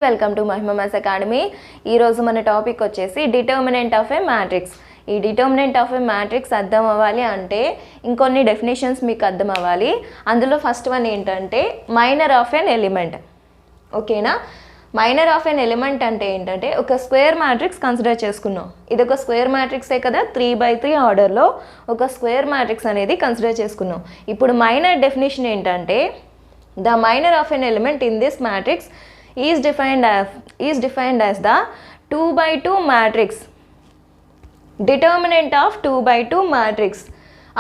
Welcome to Mahima maths academy. ఈరోజు మన topic వచ్చేసి డిటర్మినెంట్ ఆఫ్ ఏ మ్యాట్రిక్స్. ఈ డిటర్మినెంట్ ఆఫ్ ఏ మ్యాట్రిక్స్ అర్థం అవ్వాలి అంటే ఇంకొన్ని డెఫినేషన్స్ మీకు అర్థం అవ్వాలి. అందులో ఫస్ట్ వన్ ఏంటంటే మైనర్ ఆఫ్ ఎన్ ఎలిమెంట్. ఓకేనా? మైనర్ ఆఫ్ ఎన్ ఎలిమెంట్ అంటే ఏంటంటే ఒక స్క్వేర్ మ్యాట్రిక్స్ కన్సిడర్ చేసుకున్నాం. ఇది ఒక స్క్వేర్ మ్యాట్రిక్సే కదా, 3/3 ఆర్డర్లో ఒక స్క్వేర్ మ్యాట్రిక్స్ అనేది కన్సిడర్ చేసుకున్నాం. ఇప్పుడు మైనర్ డెఫినేషన్ ఏంటంటే the minor of an element in this matrix is defined as the 2/2 matrix, determinant of 2/2 matrix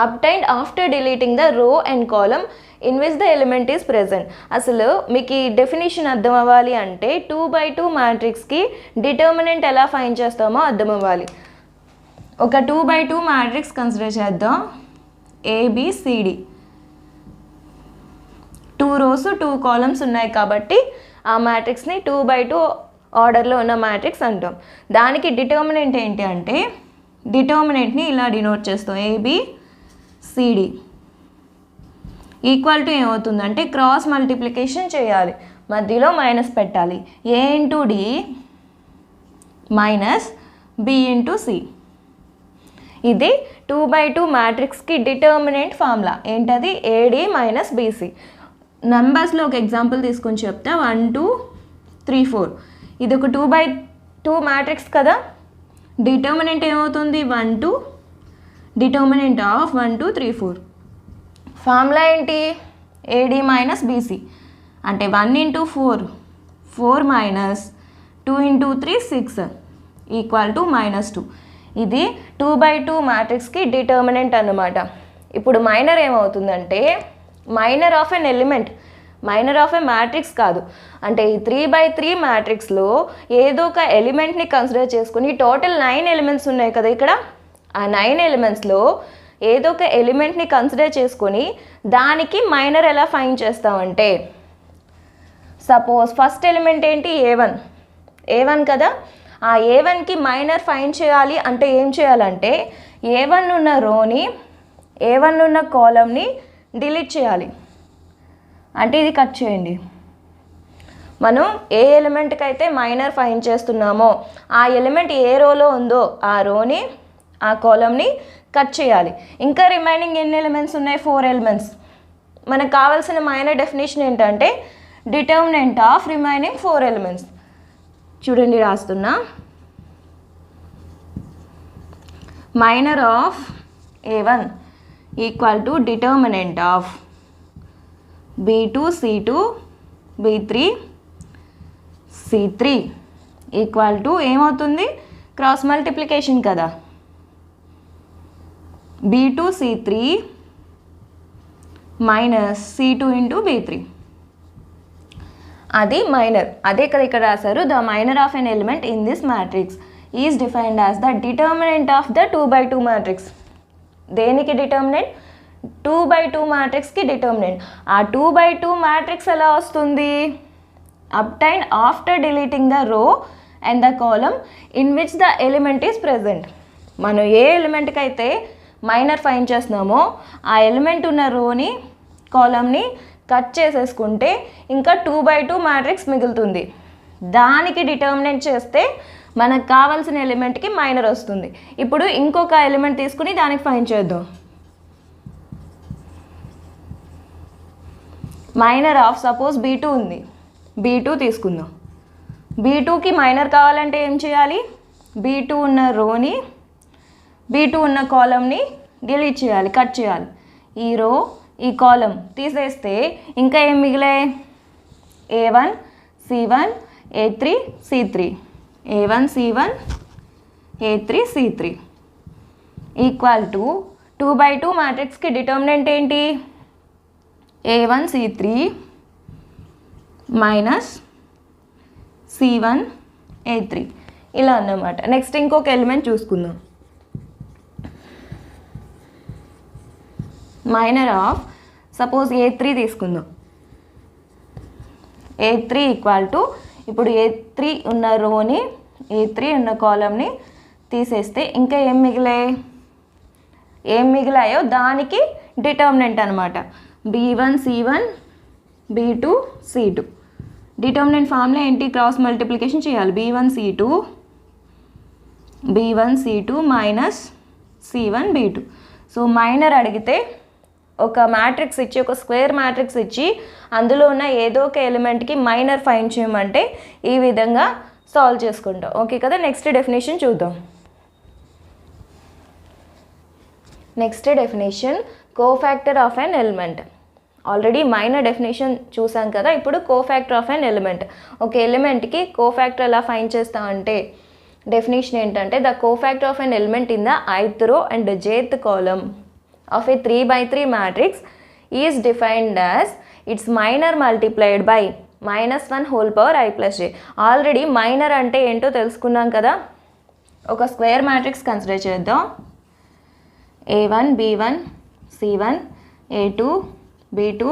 obtained after deleting the row and column in which the element is present. అసలు మీకు ఈ definition అర్థం అవ్వాలి అంటే 2/2 మ్యాట్రిక్స్కి determinant ఎలా find చేస్తామో అర్థం అవ్వాలి. ఒక 2/2 మ్యాట్రిక్స్ కన్సిడర్ చేద్దాం. ABCD 2 rows 2 columns ఉన్నాయి కాబట్టి ఆ మ్యాట్రిక్స్ని 2/2 ఆర్డర్లో ఉన్న మ్యాట్రిక్స్ అంటాం. దానికి డిటర్మినెంట్ ఏంటి అంటే డిటర్మినెంట్ని ఇలా డినోట్ చేస్తాం. ABCD ఈక్వల్ టు ఏమవుతుందంటే క్రాస్ మల్టిప్లికేషన్ చేయాలి, మధ్యలో మైనస్ పెట్టాలి. A into D minus B into C. ఇది 2/2 మ్యాట్రిక్స్కి డిటర్మినెంట్ ఫార్ములా. ఏంటది? AD minus BC. నెంబర్స్లో ఒక ఎగ్జాంపుల్ తీసుకొని చెప్తా. 1 2 3 4. ఇది ఒక 2/2 మ్యాట్రిక్స్ కదా. డిటర్మినెంట్ ఏమవుతుంది? 1 2 డిటర్మినెంట్ ఆఫ్ 1 2 3 4. ఫార్ములా ఏంటి? AD మైనస్ BC అంటే 1 into 4 4 minus 2 into 3 6 equal to -2. ఇది 2/2 మ్యాట్రిక్స్కి డిటర్మినెంట్ అన్నమాట. ఇప్పుడు మైనర్ ఏమవుతుందంటే minor of an element, minor of a matrix కాదు. అంటే ఈ 3/3 మ్యాట్రిక్స్లో ఏదో ఒక ఎలిమెంట్ని కన్సిడర్ చేసుకుని టోటల్ 9 ఎలిమెంట్స్ ఉన్నాయి కదా ఇక్కడ. ఆ 9 ఎలిమెంట్స్లో ఏదో ఒక ఎలిమెంట్ని కన్సిడర్ చేసుకొని దానికి మైనర్ ఎలా ఫైండ్ చేస్తామంటే సపోజ్ ఫస్ట్ ఎలిమెంట్ ఏంటి? A1 కదా. ఆ A1కి మైనర్ ఫైండ్ చేయాలి అంటే ఏం చేయాలంటే A1 ఉన్న రోని A1 ఉన్న కాలమ్ని డిలీట్ చేయాలి. అంటే ఇది కట్ చేయండి. మనం ఏ ఎలిమెంట్కి అయితే మైనర్ ఫైండ్ చేస్తున్నామో ఆ ఎలిమెంట్ ఏ రోలో ఉందో ఆ రోని ఆ కాలమ్ని కట్ చేయాలి. ఇంకా రిమైనింగ్ ఎన్ని ఎలిమెంట్స్ ఉన్నాయి? 4 ఎలిమెంట్స్. మనకు కావాల్సిన మైనర్ డెఫినేషన్ ఏంటంటే డిటర్మినెంట్ ఆఫ్ రిమైనింగ్ 4 ఎలిమెంట్స్. చూడండి రాస్తున్నా. Minor of A1 equal to determinant of B2 C2 B3 C3 equal to ఏమవుతుంది? క్రాస్ మల్టిప్లికేషన్ కదా. B2 C3 minus C2 into B3. అది మైనర్. అదే కదా ఇక్కడ రాశారు. The minor of an element in this matrix is defined as the determinant of the 2/2 matrix. దేనికి determinant? 2/2 మ్యాట్రిక్స్కి determinant. ఆ 2/2 మ్యాట్రిక్స్ ఎలా వస్తుంది? Obtain after deleting the row and the column in which the element is present. మనం ఏ ఎలిమెంట్కి అయితే minor find చేస్తున్నామో ఆ ఎలిమెంట్ ఉన్న రోని కాలమ్ని కట్ చేసేసుకుంటే ఇంకా 2/2 మ్యాట్రిక్స్ మిగులుతుంది. దానికి డిటర్మినెంట్ చేస్తే మనకు కావాల్సిన ఎలిమెంట్కి మైనర్ వస్తుంది. ఇప్పుడు ఇంకొక ఎలిమెంట్ తీసుకుని దానికి ఫైండ్ చేద్దాం. మైనర్ ఆఫ్ సపోజ్ B2 ఉంది. B2 తీసుకుందాం. B2కి మైనర్ కావాలంటే ఏం చేయాలి? B2 ఉన్న రోని B2 ఉన్న కాలమ్ని డిలీట్ చేయాలి, కట్ చేయాలి. ఈ రో ఈ కాలమ్ తీసేస్తే ఇంకా ఏం మిగిలాయి? A1 C1 A3 C3 A1 C1 A3 C3 equal to 2/2 మ్యాట్రిక్స్కి డిటర్మినెంట్ ఏంటి? A1 C3 minus C1 A3 ఇలా అన్నమాట. నెక్స్ట్ ఇంకొక ఎలిమెంట్ చూసుకుందాం. మైనర్ ఆఫ్ సపోజ్ A3 తీసుకుందాం. A3 ఈక్వల్ టు ఇప్పుడు A3 ఉన్న రోని A3 ఉన్న కాలమ్ని తీసేస్తే ఇంకా ఏం మిగిలాయో దానికి డిటర్మినెంట్ అనమాట. B1 C1 B2 C2 determinant formula ఏంటి? క్రాస్ మల్టిప్లికేషన్ చేయాలి. b1c2 minus c1b2. So minor అడిగితే ఒక మ్యాట్రిక్స్ ఇచ్చి, ఒక స్క్వేర్ మ్యాట్రిక్స్ ఇచ్చి అందులో ఉన్న ఏదో ఒక ఎలిమెంట్కి మైనర్ ఫైండ్ చేయమంటే ఈ విధంగా సాల్వ్ చేసుకుంటాం. ఓకే కదా. నెక్స్ట్ డెఫినేషన్ చూద్దాం. Next definition cofactor of an element. Already minor definition చూసాం కదా, ఇప్పుడు కోఫాక్టర్ ఆఫ్ అన్ ఎలిమెంట్. ఒక ఎలిమెంట్కి కోఫాక్టర్ ఎలా ఫైండ్ చేస్తామంటే డెఫినేషన్ ఏంటంటే the cofactor of an element in the ith row and jth column of a 3x3 matrix is defined as its minor multiplied by -1 whole power I plus j. ఆల్రెడీ minor అంటే ఏంటో తెలుసుకున్నాం కదా. ఒక square matrix consider చేద్దాం. a1 b1 c1 a2 b2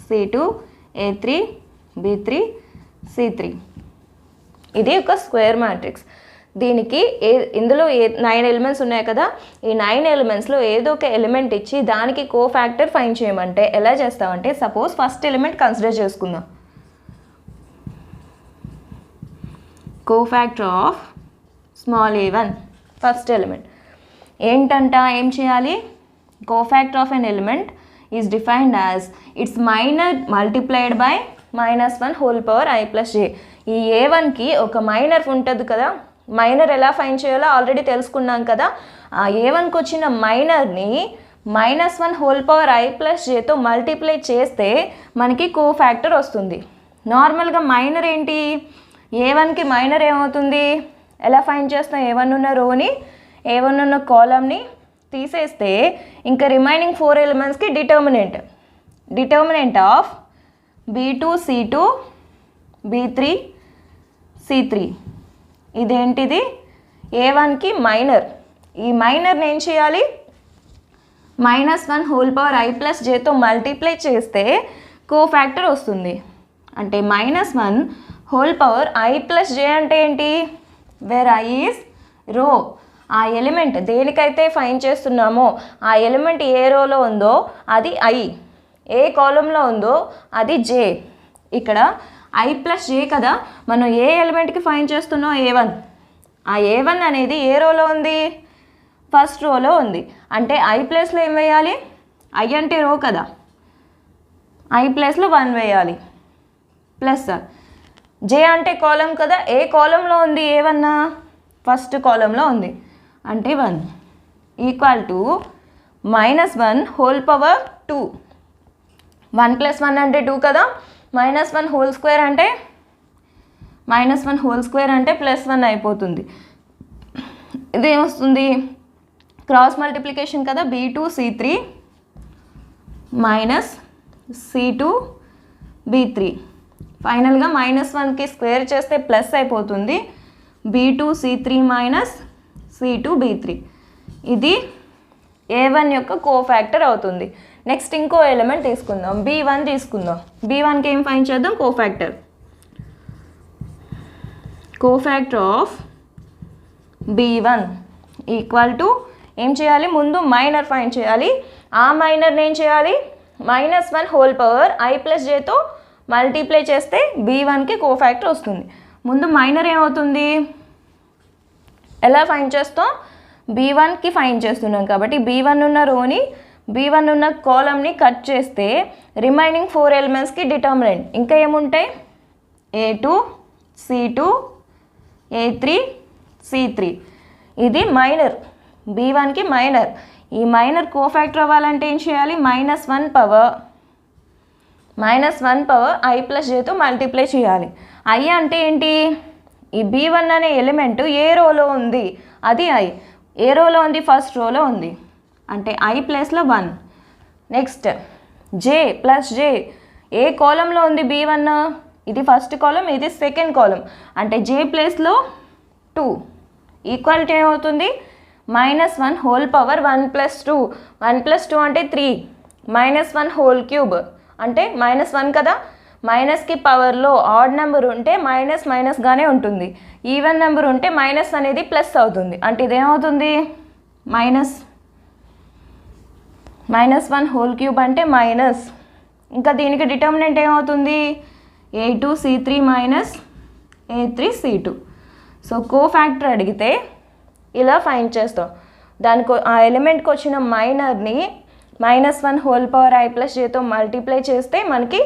c2 a3 b3 c3. ఇది ఒక square matrix. దీనికి ఇందులో 9 ఎలిమెంట్స్ ఉన్నాయి కదా, ఈ 9 ఎలిమెంట్స్లో ఏదో ఒక ఎలిమెంట్ ఇచ్చి దానికి కోఫాక్టర్ ఫైండ్ చేయమంటే ఎలా చేస్తామంటే, సపోజ్ ఫస్ట్ ఎలిమెంట్ కన్సిడర్ చేసుకుందాం. Cofactor of small a1 first element ఏంటంట, ఏం చేయాలి? Cofactor of an element is defined as its minor multiplied by -1 whole power I plus j. ఈ a1కి ఒక మైనర్ ఉంటుంది కదా, మైనర్ ఎలా ఫైండ్ చేయాలో ఆల్రెడీ తెలుసుకున్నాం కదా. ఆ a1కి వచ్చిన మైనర్ని -1 హోల్ పవర్ I plus jతో మల్టిప్లై చేస్తే మనకి కోఫాక్టర్ వస్తుంది. నార్మల్గా మైనర్ ఏంటి, a1కి మైనర్ ఏమవుతుంది, ఎలా ఫైండ్ చేస్తాం? a1 ఉన్న రోని a1 ఉన్న కాలమ్ని తీసేస్తే ఇంకా remaining 4 ఎలిమెంట్స్కి determinant of b2 c2 b3 c3. ఇదేంటిది? a1కి మైనర్. ఈ మైనర్ని ఏం చేయాలి? -1 హోల్ పవర్ I plus jతో మల్టిప్లై చేస్తే కోఫాక్టర్ వస్తుంది. అంటే -1 whole power I plus j అంటే ఏంటి? వేర్ I ఈజ్ రో. ఆ ఎలిమెంట్ దేనికైతే ఫైండ్ చేస్తున్నామో ఆ ఎలిమెంట్ ఏ రోలో ఉందో అది I, ఏ కాలంలో ఉందో అది j. ఇక్కడ I plus j కదా, మనం ఏ ఎలిమెంట్కి ఫైండ్ చేస్తున్నాం? a1. ఆ a1 అనేది ఏ రోలో ఉంది? ఫస్ట్ రోలో ఉంది. అంటే I ప్లేస్లో ఏం వేయాలి? I అంటే రో కదా, I ప్లేస్లో 1 వేయాలి. ప్లస్ j అంటే కాలం కదా, ఏ కాలంలో ఉంది a1? ఫస్ట్ కాలంలో ఉంది. అంటే 1 ఈక్వల్ టు -1 హోల్ పవర్ 2. 1 + 1 అంటే 2 కదా, -1 హోల్ స్క్వేర్ అంటే +1 అయిపోతుంది. ఇదేమొస్తుంది? క్రాస్ మల్టిప్లికేషన్ కదా, b2 c3 minus c2 b3. ఫైనల్గా -1కి స్క్వేర్ చేస్తే ప్లస్ అయిపోతుంది, b2 c3 minus c2 b3. ఇది a1 యొక్క కోఫాక్టర్ అవుతుంది. నెక్స్ట్ ఇంకో ఎలిమెంట్ తీసుకుందాం, b1 తీసుకుందాం. b1కి ఏం ఫైండ్ చేద్దాం? Cofactor of b1 equal to ఏం చేయాలి? ముందు మైనర్ ఫైండ్ చేయాలి. ఆ మైనర్ని ఏం చేయాలి? -1 హోల్ పవర్ I plus jతో మల్టిప్లై చేస్తే b1కి కోఫాక్టర్ వస్తుంది. ముందు మైనర్ ఏమవుతుంది? ఎలా ఫైండ్ చేస్తాం? b1కి ఫైండ్ చేస్తున్నాం కాబట్టి b1 ఉన్న రోని b1 ఉన్న కాలమ్ని కట్ చేస్తే రిమైనింగ్ 4 ఎలిమెంట్స్కి డిటర్మినెంట్ ఇంకా ఏముంటాయి? a2 c2 a3 c3. ఇది మైనర్, b1కి మైనర్. ఈ మైనర్ కోఫాక్టర్ అవ్వాలంటే ఏం చేయాలి? -1 పవర్ I plus jతో మల్టిప్లై చేయాలి. I అంటే ఏంటి? ఈ b1 అనే ఎలిమెంట్ ఏ రోలో ఉంది? అది I. ఏ రోలో ఉంది? ఫస్ట్ రోలో ఉంది. అంటే I ప్లేస్లో 1. Next j plus j. ఏ కాలంలో ఉంది b1? ఇది ఫస్ట్ కాలం, ఇది సెకండ్ కాలం. అంటే j ప్లేస్లో 2. ఈక్వాలిటీ ఏమవుతుంది? -1 హోల్ పవర్ 1 + 2. 1 + 2 అంటే 3. -1 హోల్ క్యూబ్ అంటే -1 కదా, మైనస్కి పవర్లో ఆడ్ నెంబర్ ఉంటే మైనస్గానే ఉంటుంది, ఈవెన్ నెంబర్ ఉంటే మైనస్ అనేది ప్లస్ అవుతుంది. అంటే ఇదేమవుతుంది? -1 హోల్ క్యూబ్ అంటే మైనస్. ఇంకా దీనికి డిటర్మినెంట్ ఏమవుతుంది? A2C3 minus A3C2. So cofactor అడిగితే ఇలా ఫైండ్ చేస్తాం. దానికి ఆ ఎలిమెంట్కి వచ్చిన మైనర్ని -1 హోల్ పవర్ I ప్లస్ జేతో మల్టిప్లై చేస్తే మనకి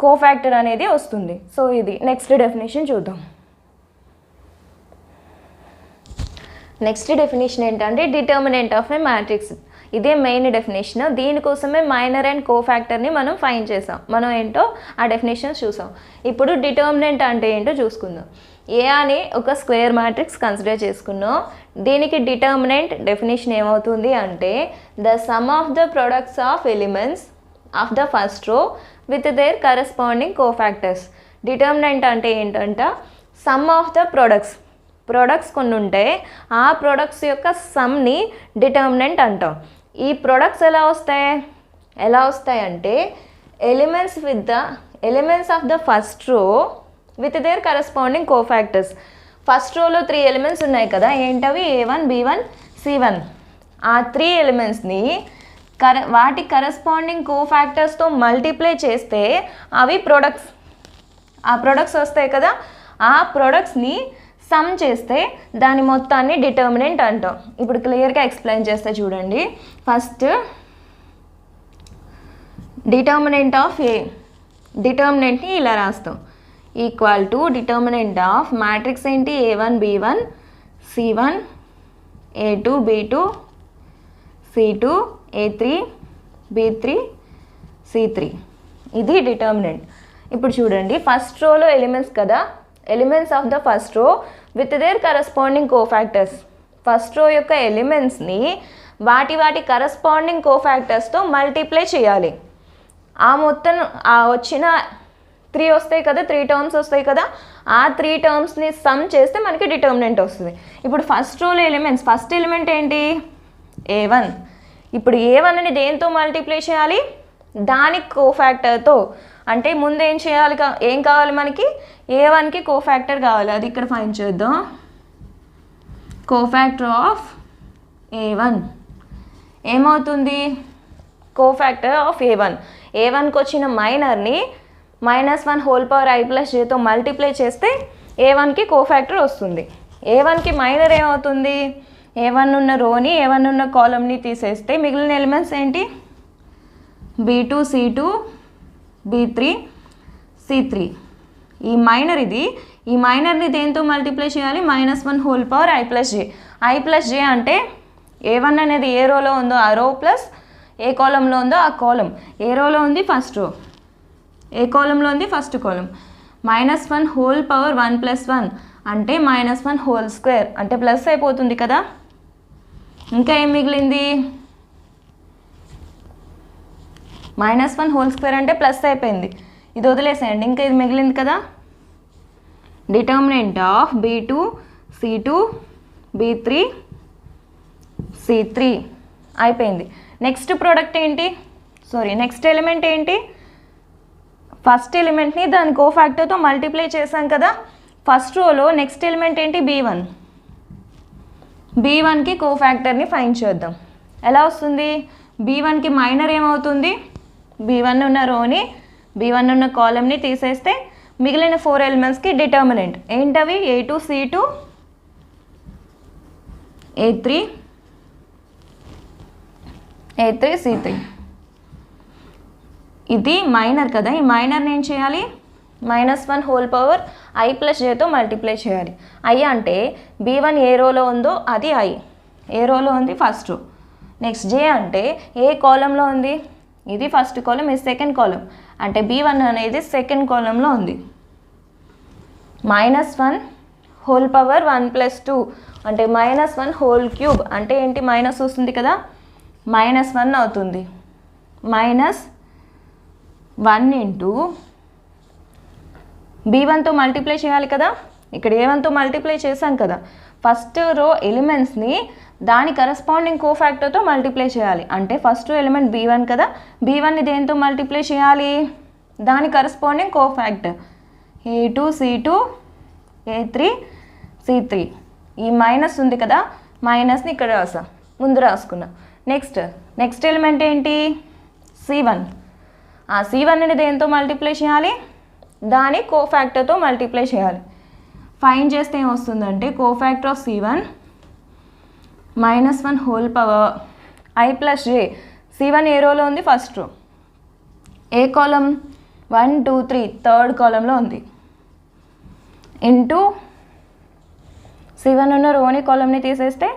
కోఫ్యాక్టర్ అనేది వస్తుంది. సో ఇది నెక్స్ట్ డెఫినేషన్ చూద్దాం. నెక్స్ట్ డెఫినేషన్ ఏంటంటే డిటర్మినెంట్ ఆఫ్ ఏ మ్యాట్రిక్స్. ఇదే మెయిన్ డెఫినేషన్. దీనికోసమే మైనర్ అండ్ కోఫ్యాక్టర్ని మనం ఫైండ్ చేసాం. మనం ఏంటో ఆ డెఫినేషన్స్ చూసాం. ఇప్పుడు డిటర్మినెంట్ అంటే ఏంటో చూసుకుందాం. ఏ అని ఒక స్క్వేర్ మ్యాట్రిక్స్ కన్సిడర్ చేసుకున్నాం. దీనికి డిటర్మినెంట్ డెఫినేషన్ ఏమవుతుంది అంటే the sum of the products of elements of the first row with their corresponding కోఫ్యాక్టర్స్. Determinant అంటే ఏంటంట సమ్ ఆఫ్ ద ప్రొడక్ట్స్ కొన్ని ఉంటే ఆ ప్రొడక్ట్స్ యొక్క సమ్ని డిటర్మినెంట్ అంటాం. ఈ ప్రొడక్ట్స్ ఎలా వస్తాయి అంటే elements of the first row with their corresponding కోఫ్యాక్టర్స్. First రోలో 3 ఎలిమెంట్స్ ఉన్నాయి కదా, ఏంటవి A1 B1 C1. ఆ 3 ఎలిమెంట్స్ని వాటి కరెస్పాండింగ్ కోఫ్యాక్టర్స్తో మల్టిప్లై చేస్తే అవి ఆ ప్రొడక్ట్స్ వస్తాయి కదా, ఆ ప్రొడక్ట్స్ని సమ్ చేస్తే దాని మొత్తాన్ని డిటర్మినెంట్ అంటాం. ఇప్పుడు క్లియర్గా ఎక్స్ప్లెయిన్ చేస్తే చూడండి. ఫస్ట్ డిటర్మినెంట్ ఆఫ్ ఏ, డిటర్మినెంట్ని ఇలా రాస్తాం equal to determinant of matrix ఏంటి A1 B1 C1 A2 B2 C2 A3 B3 C3. ఇది డిటర్మినెంట్. ఇప్పుడు చూడండి ఫస్ట్ రోలో ఎలిమెంట్స్ కదా, elements of the first row with their corresponding కోఫ్యాక్టర్స్. First row యొక్క ఎలిమెంట్స్ని వాటి కరెస్పాండింగ్ కోఫ్యాక్టర్స్తో మల్టిప్లై చేయాలి. ఆ మొత్తం వచ్చిన 3 వస్తాయి కదా, 3 టర్మ్స్ వస్తాయి కదా, ఆ 3 టర్మ్స్ని సమ్ చేస్తే మనకి డిటర్మినెంట్ వస్తుంది. ఇప్పుడు ఫస్ట్ రోలో ఎలిమెంట్స్, ఫస్ట్ ఎలిమెంట్ ఏంటి A1. ఇప్పుడు A1ని దేంతో మల్టిప్లై చేయాలి, దానికి కోఫ్యాక్టర్తో. అంటే ముందు ఏం కావాలి మనకి, A1కి కోఫ్యాక్టర్ కావాలి. అది ఇక్కడ ఫైండ్ చేద్దాం. కోఫ్యాక్టర్ ఆఫ్ A1 ఏమవుతుంది, కోఫ్యాక్టర్ ఆఫ్ A1కి వచ్చిన మైనర్ని -1 హోల్ పవర్ I ప్లస్ జేతో మల్టిప్లై చేస్తే A1కి కోఫ్యాక్టర్ వస్తుంది. A1కి మైనర్ ఏమవుతుంది, A1 ఉన్న రోని A1 ఉన్న కాలమ్ని తీసేస్తే మిగిలిన ఎలిమెంట్స్ ఏంటి B2 C2 B3 C3. ఈ మైనర్ని దేంతో మల్టిప్లై చేయాలి, -1 హోల్ పవర్ I ప్లస్ జే అంటే A1 అనేది ఏ రోలో ఉందో ఆ రో ప్లస్ ఏ కాలంలో ఉందో ఆ కాలం. ఏ రోలో ఉంది ఫస్ట్ రో, ఏ కాలంలో ఉంది ఫస్ట్ కాలం. -1 హోల్ పవర్ 1 + 1 అంటే -1 హోల్ స్క్వేర్ అంటే ప్లస్ అయిపోతుంది కదా. ఇంకా ఏం మిగిలింది, -1 హోల్ స్క్వేర్ అంటే ప్లస్ అయిపోయింది, ఇది వదిలేసేయండి. ఇంకా ఇది మిగిలింది కదా, determinant of B2 C2 B3 C3 అయిపోయింది. నెక్స్ట్ ఎలిమెంట్ ఏంటి, ఫస్ట్ ఎలిమెంట్ని దాని కోఫ్యాక్టర్తో మల్టిప్లై చేసాం కదా. ఫస్ట్ రోలో నెక్స్ట్ ఎలిమెంట్ ఏంటి B1కి కోఫ్యాక్టర్ని ఫైండ్ చేద్దాం. ఎలా వస్తుంది, B1కి మైనర్ ఏమవుతుంది, B1 ఉన్న రోని B1 ఉన్న కాలమ్ని తీసేస్తే మిగిలిన 4 ఎలిమెంట్స్కి డిటర్మినెంట్ ఏంటవి A2 C2 A3 C3. ఇది మైనర్ కదా, ఈ మైనర్ని ఏం చేయాలి, -1 హోల్ పవర్ I ప్లస్ జేతో మల్టిప్లై చేయాలి. I అంటే B1 ఏ రోలో ఉందో అది I, ఏ రోలో ఉంది ఫస్ట్ రో. నెక్స్ట్ J అంటే ఏ కాలంలో ఉంది, ఇది ఫస్ట్ కాలం, ఇది సెకండ్ కాలం, అంటే B1 అనేది సెకండ్ కాలంలో ఉంది. -1 హోల్ పవర్ 1 + 2 అంటే -1 హోల్ క్యూబ్ అంటే ఏంటి, మైనస్ వస్తుంది కదా, -1 అవుతుంది. -1 ఇంటూ B1తో మల్టిప్లై చేయాలి కదా, ఇక్కడ A1తో మల్టిప్లై చేశాం కదా. ఫస్ట్ రో ఎలిమెంట్స్ని దాని కరెస్పాండింగ్ కోఫ్యాక్టర్తో మల్టిప్లై చేయాలి. అంటే ఫస్ట్ రో ఎలిమెంట్ B1 కదా, B1ని దేంతో మల్టిప్లై చేయాలి, దాని corresponding cofactor A2 C2 A3 C3. ఈ మైనస్ ఉంది కదా, మైనస్ని ఇక్కడ ముందు రాసుకున్నా. నెక్స్ట్ ఎలిమెంట్ ఏంటి C1. ఆ C1ని దేంతో మల్టిప్లై చేయాలి, దాని కోఫ్యాక్టర్తో మల్టిప్లై చేయాలి. ఫైండ్ చేస్తే ఏమొస్తుందంటే cofactor of C1 -1 whole power I + j. C1 ఏ రోలో ఉంది? First row. ఏ కాలం? 1 2 3 థర్డ్ కాలంలో ఉంది. ఇంటూ C1 ఉన్న రోని కాలంని తీసేస్తే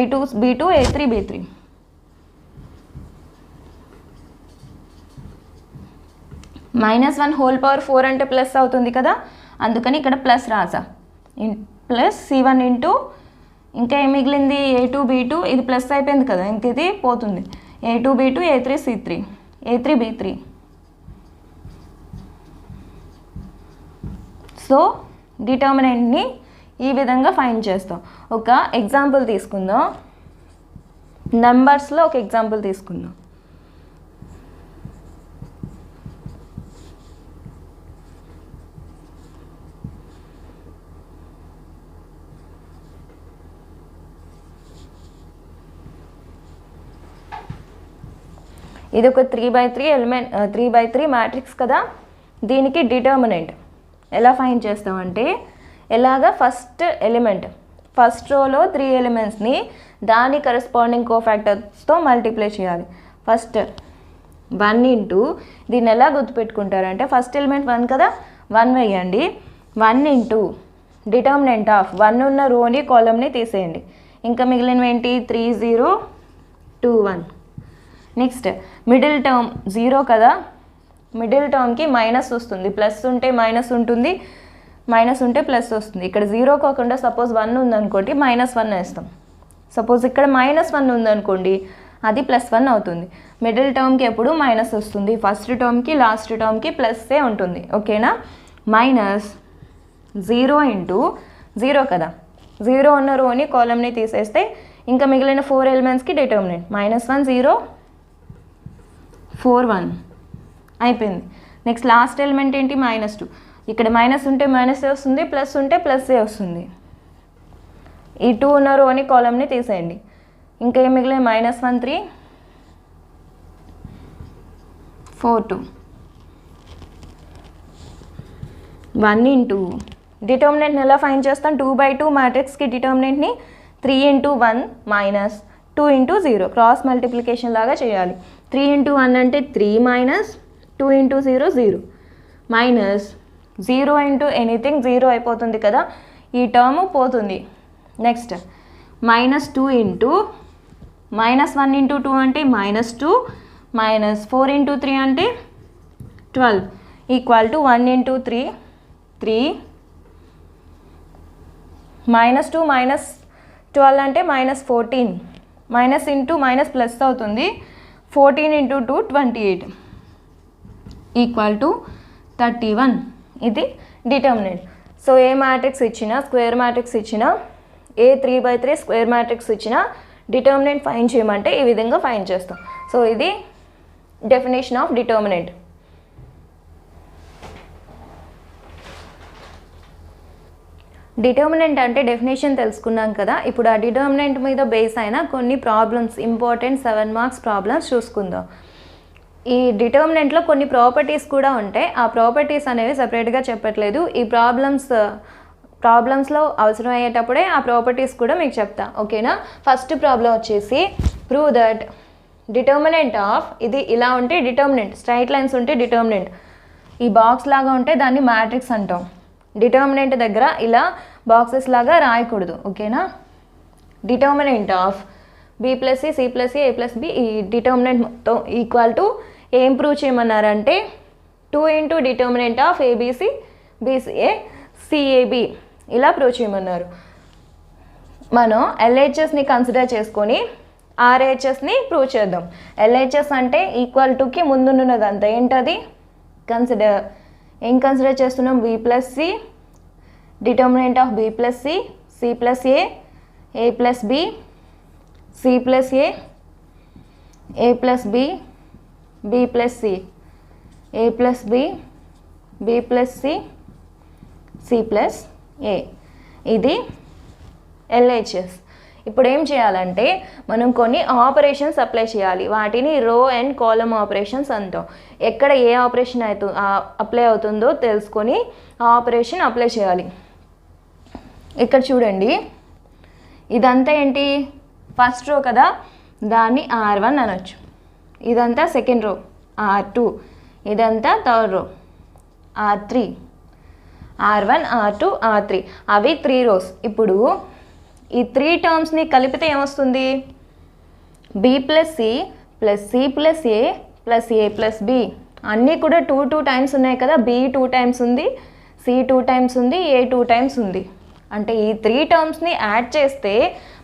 A2 B2 A3 B3. -1 whole power 4 అంటే ప్లస్ అవుతుంది కదా, అందుకని ఇక్కడ ప్లస్ రాసా. ప్లస్ C1 ఇంటూ ఇంకా ఏం మిగిలింది? A2 B2. ఇది ప్లస్ అయిపోయింది కదా, ఇంక ఇది పోతుంది. A2 B2 A3 C3 A3 B3. So డిటర్మినెంట్ని ఈ విధంగా ఫైండ్ చేస్తాం. ఒక ఎగ్జాంపుల్ తీసుకుందాం. నెంబర్స్లో ఒక ఎగ్జాంపుల్ తీసుకుందాం. ఇది ఒక 3/3 ఎలిమెంట్ 3/3 మ్యాట్రిక్స్ కదా. దీనికి డిటర్మినెంట్ ఎలా ఫైండ్ చేస్తామంటే ఎలాగా? ఫస్ట్ ఎలిమెంట్ ఫస్ట్ రోలో 3 ఎలిమెంట్స్ని దాని కరెస్పాండింగ్ కోఫ్యాక్టర్స్తో మల్టిప్లై చేయాలి. ఫస్ట్ 1 ఇంటూ దీన్ని ఎలా గుర్తుపెట్టుకుంటారంటే ఫస్ట్ ఎలిమెంట్ 1 కదా, 1 వేయండి. 1 ఇంటూ డిటర్మినెంట్ ఆఫ్ 1 ఉన్న రోని కాలంని తీసేయండి. ఇంకా మిగిలినవి ఏంటి? 3 0 2 1. నెక్స్ట్ మిడిల్ టర్మ్ 0 కదా, మిడిల్ టర్మ్కి మైనస్ వస్తుంది. ప్లస్ ఉంటే మైనస్ ఉంటుంది, మైనస్ ఉంటే ప్లస్ వస్తుంది. ఇక్కడ 0 కాకుండా సపోజ్ 1 ఉందనుకోండి -1 వేస్తాం. సపోజ్ ఇక్కడ -1 ఉందనుకోండి, అది +1 అవుతుంది. మిడిల్ టర్మ్కి ఎప్పుడు మైనస్ వస్తుంది, ఫస్ట్ టర్మ్కి లాస్ట్ టర్మ్కి ప్లస్సే ఉంటుంది. ఓకేనా? -0 ఇంటూ 0 కదా, 0 ఉన్న రోని కాలంని తీసేస్తే ఇంకా మిగిలిన 4 ఎలిమెంట్స్కి డిటర్మినెంట్ -1 0 4 1 అయిపోయింది. నెక్స్ట్ లాస్ట్ ఎలిమెంట్ ఏంటి? -2. ఇక్కడ మైనస్ ఉంటే మైనసే వస్తుంది, ప్లస్ ఉంటే ప్లస్సే వస్తుంది. ఈ 2 ఉన్న రోని కాలంని తీసేయండి. ఇంకా ఏం మిగిలిన? -1 3 4 2. 1 ఇంటూ డిటర్మినెంట్ని ఎలా ఫైండ్ చేస్తాం? 2/2 మ్యాట్రిక్స్కి డిటర్మినెంట్ని 3 into 1 minus 2 into 0 cross multiplication లాగా చేయాలి. 3 ఇంటూ 1 అంటే 3 minus 2 into 0 0 minus 0 into anything 0 అయిపోతుంది కదా, ఈ టర్మ్ పోతుంది. నెక్స్ట్ -2 ఇంటూ -1 ఇంటూ 2 అంటే -2 మైనస్ 4 ఇంటూ 3 అంటే 12 ఈక్వల్ టు 1 ఇంటూ 3 3 -2 మైనస్ 12 అంటే -14 మైనస్ ఇంటూ మైనస్ ప్లస్ అవుతుంది. 14 ఇంటూ 2 28 ఈక్వల్ టు 31. ఇది డిటర్మినెంట్. సో ఏ మ్యాట్రిక్స్ ఇచ్చినా, స్క్వేర్ మ్యాట్రిక్స్ ఇచ్చినా, ఏ 3/3 స్క్వేర్ మ్యాట్రిక్స్ ఇచ్చినా డిటర్మినెంట్ ఫైండ్ చేయమంటే ఈ విధంగా ఫైండ్ చేస్తాం. సో ఇది డెఫినేషన్ ఆఫ్ డిటర్మినెంట్. డిటర్మినెంట్ అంటే డెఫినేషన్ తెలుసుకున్నాం కదా. ఇప్పుడు ఆ డిటర్మినెంట్ మీద బేస్ అయిన కొన్ని ప్రాబ్లమ్స్, ఇంపార్టెంట్ 7 మార్క్స్ ప్రాబ్లమ్స్ చూసుకుందాం. ఈ డిటర్మినెంట్లో కొన్ని ప్రాపర్టీస్ కూడా ఉంటాయి. ఆ ప్రాపర్టీస్ అనేవి సపరేట్గా చెప్పట్లేదు. ఈ ప్రాబ్లమ్స్లో అవసరం అయ్యేటప్పుడే ఆ ప్రాపర్టీస్ కూడా మీకు చెప్తా. ఓకేనా? ఫస్ట్ ప్రాబ్లం వచ్చేసి ప్రూవ్ దట్ డిటర్మినెంట్ ఆఫ్, ఇది ఇలా ఉంటే డిటర్మినెంట్, స్ట్రైట్ లైన్స్ ఉంటే డిటర్మినెంట్, ఈ బాక్స్ లాగా ఉంటే దాన్ని మ్యాట్రిక్స్ అంటాం. డిటర్మినెంట్ దగ్గర ఇలా బాక్సెస్ లాగా రాయకూడదు. ఓకేనా? Determinant of B + C C + A A + B, ఈ డిటర్మినెంట్ మొత్తం ఈక్వల్ టు ఏం ప్రూవ్ చేయమన్నారంటే 2 into determinant of ABC BCA CAB ఇలా ప్రూవ్ చేయమన్నారు. మనం LHSని కన్సిడర్ చేసుకొని RHSని ప్రూవ్ చేద్దాం. LHS అంటే ఈక్వల్ టుకి ముందున్నదంతా ఏంటది? కన్సిడర్. ఏం కన్సిడర్ చేస్తున్నాం? B + C, determinant of B + C C + A A + B C + A A + B B + C A + B B + C C + A. ఇది LHS. ఇప్పుడు ఏం చేయాలంటే మనం కొన్ని ఆపరేషన్స్ అప్లై చేయాలి. వాటిని రో అండ్ కాలమ్ ఆపరేషన్స్ అంటాం. ఎక్కడ ఏ ఆపరేషన్ అప్లై అవుతుందో తెలుసుకొని ఆ ఆపరేషన్ అప్లై చేయాలి. ఇక్కడ చూడండి, ఇదంతా ఏంటి, ఫస్ట్ రో కదా, దాన్ని R1 అనొచ్చు. ఇదంతా సెకండ్ రో R2, ఇదంతా third row R3, R1, R2, R3, అవి 3 రోస్. ఇప్పుడు ఈ 3 టర్మ్స్ని కలిపితే ఏమొస్తుంది, B + C + C + A + A + B. అన్నీ కూడా 2 టైమ్స్ ఉన్నాయి కదా, B 2 టైమ్స్ ఉంది, C 2 టైమ్స్ ఉంది, A 2 టైమ్స్ ఉంది. అంటే ఈ 3 టర్మ్స్ని యాడ్ చేస్తే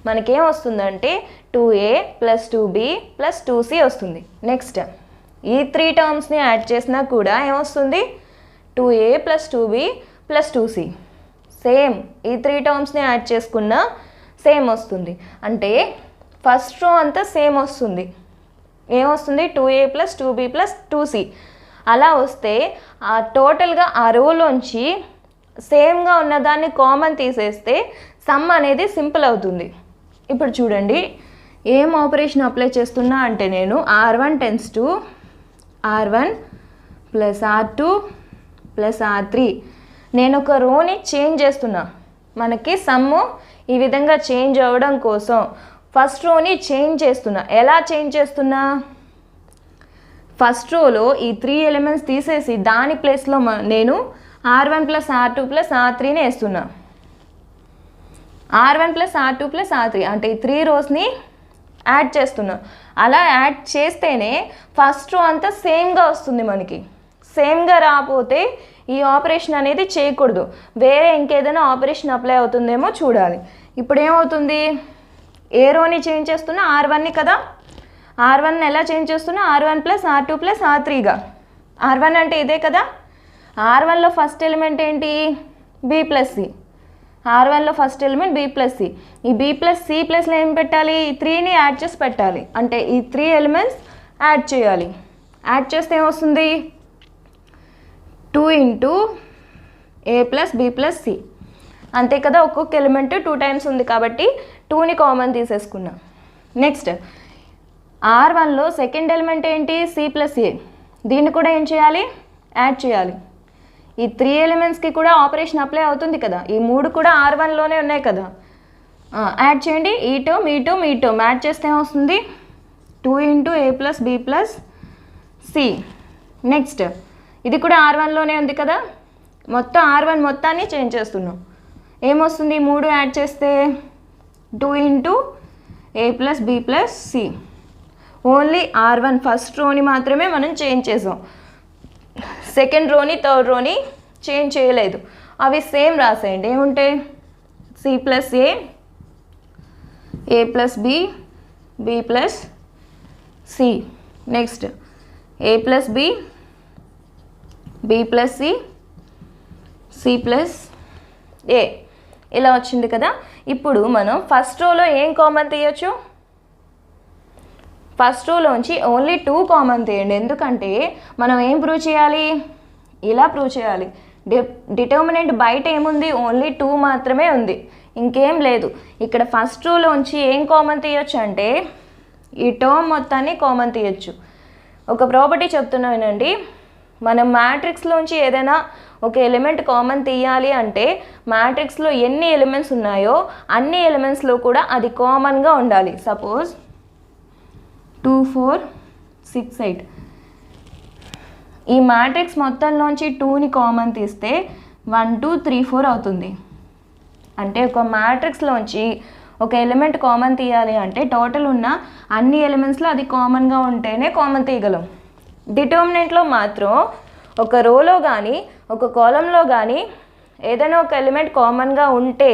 మనకేం వస్తుందంటే 2A + 2B + 2C వస్తుంది. నెక్స్ట్ ఈ 3 టర్మ్స్ని యాడ్ చేసినా కూడా ఏమొస్తుంది, 2A + 2B + 2C. సేమ్ ఈ 3 టర్మ్స్ని యాడ్ చేసుకున్నా సేమ్ వస్తుంది. అంటే ఫస్ట్ రో అంతా సేమ్ వస్తుంది. ఏమొస్తుంది, 2A + 2B + 2C. అలా వస్తే ఆ టోటల్గా ఆ రోలోంచి సేమ్గా ఉన్నదాన్ని కామన్ తీసేస్తే సమ్ అనేది సింపుల్ అవుతుంది. ఇప్పుడు చూడండి, ఏం ఆపరేషన్ అప్లై చేస్తున్నా అంటే నేను R1 → R1 + R2 + R3. నేను ఒక రోని చేంజ్ చేస్తున్నా. మనకి సమ్ము ఈ విధంగా చేంజ్ అవ్వడం కోసం ఫస్ట్ రోని చేంజ్ చేస్తున్నా. ఎలా చేంజ్ చేస్తున్నా, ఫస్ట్ రోలో ఈ 3 ఎలిమెంట్స్ తీసేసి దాని ప్లేస్లో నేను R1 + R2 + R3ని వేస్తున్నా. R1 + R2 + R3 అంటే ఈ 3 రోస్ని యాడ్ చేస్తున్నా. అలా యాడ్ చేస్తేనే ఫస్ట్ రో అంతా సేమ్గా వస్తుంది. మనకి సేమ్గా రాకపోతే ఈ ఆపరేషన్ అనేది చేయకూడదు. వేరే ఇంకేదైనా ఆపరేషన్ అప్లై అవుతుందేమో చూడాలి. ఇప్పుడు ఏమవుతుంది, ఏ రోని చేంజ్ చేస్తున్నా, R1ని కదా, R1ని ఎలా చేంజ్ చేస్తున్నా, R1 + R2 + R3గా. R1 అంటే ఇదే కదా, R1లో ఫస్ట్ ఎలిమెంట్ ఏంటి, B + C. R1లో ఫస్ట్ ఎలిమెంట్ B + C. ఈ B + C ప్లస్లో ఏం పెట్టాలి, ఈ 3ని యాడ్ చేసి పెట్టాలి. అంటే ఈ 3 ఎలిమెంట్స్ యాడ్ చేయాలి. యాడ్ చేస్తే ఏమొస్తుంది, 2 × A + B + C. అంతే కదా, ఒక్కొక్క ఎలిమెంట్ 2 టైమ్స్ ఉంది కాబట్టి 2ని కామన్ తీసేసుకున్నాం. నెక్స్ట్ R1లో సెకండ్ ఎలిమెంట్ ఏంటి, C + A. దీన్ని కూడా ఏం చేయాలి, యాడ్ చేయాలి. ఈ 3 ఎలిమెంట్స్కి కూడా ఆపరేషన్ అప్లై అవుతుంది కదా, ఈ 3 కూడా R1లోనే ఉన్నాయి కదా. యాడ్ చేయండి, ఈ టర్మ్ ఈ టర్మ్ ఈ టర్మ్ యాడ్ చేస్తే ఏమొస్తుంది, 2 × A + B + C. నెక్స్ట్ ఇది కూడా R1లోనే ఉంది కదా, మొత్తం R1 మొత్తాన్ని చేంజ్ చేస్తున్నాం. ఏమొస్తుంది, 3 యాడ్ చేస్తే 2 × A + B + C. Only R1 first రోని మాత్రమే మనం చేంజ్ చేసాం. సెకండ్ రోని థర్డ్ రోని చేంజ్ చేయలేదు. అవి సేమ్ రాసేయండి. ఏముంటాయి, C + A, A + B, B + C. Next A + B, B + C, C + A. ఇలా వచ్చింది కదా. ఇప్పుడు మనం ఫస్ట్ రోలో ఏం కామన్ తీయచ్చు, ఫస్ట్ రోలోంచి ఓన్లీ 2 కామన్ తీయండి. ఎందుకంటే మనం ఏం ప్రూవ్ చేయాలి, ఇలా ప్రూవ్ చేయాలి. డిటర్మినెంట్ బయట ఏముంది, ఓన్లీ 2 మాత్రమే ఉంది, ఇంకేం లేదు. ఇక్కడ ఫస్ట్ రోలోంచి ఏం కామన్ తీయచ్చు అంటే ఈ టర్మ్ మొత్తాన్ని కామన్ తీయచ్చు. ఒక ప్రాపర్టీ చెప్తున్నా వినండి, మనం మ్యాట్రిక్స్లోంచి ఏదైనా ఒక ఎలిమెంట్ కామన్ తీయాలి అంటే మ్యాట్రిక్స్లో ఎన్ని ఎలిమెంట్స్ ఉన్నాయో అన్ని ఎలిమెంట్స్లో కూడా అది కామన్గా ఉండాలి. సపోజ్ 2 4 6 8. ఈ మ్యాట్రిక్స్ మొత్తంలోంచి 2ని కామన్ తీస్తే 1 2 3 4 అవుతుంది. అంటే ఒక మ్యాట్రిక్స్లోంచి ఒక ఎలిమెంట్ కామన్ తీయాలి అంటే టోటల్ ఉన్న అన్ని ఎలిమెంట్స్లో అది కామన్గా ఉంటేనే కామన్ తీయగలం. డిటర్మినెంట్లో మాత్రం ఒక రోలో కానీ ఒక కాలంలో కానీ ఏదైనా ఒక ఎలిమెంట్ కామన్గా ఉంటే,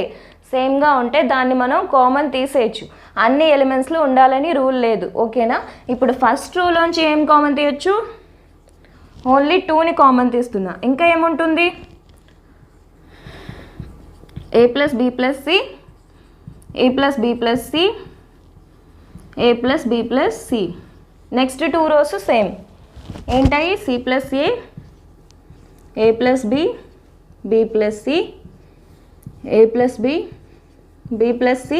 సేమ్గా ఉంటే దాన్ని మనం కామన్ తీసేయచ్చు. అన్ని ఎలిమెంట్స్లో ఉండాలని రూల్ లేదు. ఓకేనా. ఇప్పుడు ఫస్ట్ రోలోంచి ఏం కామన్ తీయచ్చు, ఓన్లీ 2ని కామన్ తీస్తున్నా. ఇంకా ఏముంటుంది, A + B + C, A + B + C, A + B + C. Next 2 rows same ఏంటాయి, C + A, A + B, B + C, A + B, B + C,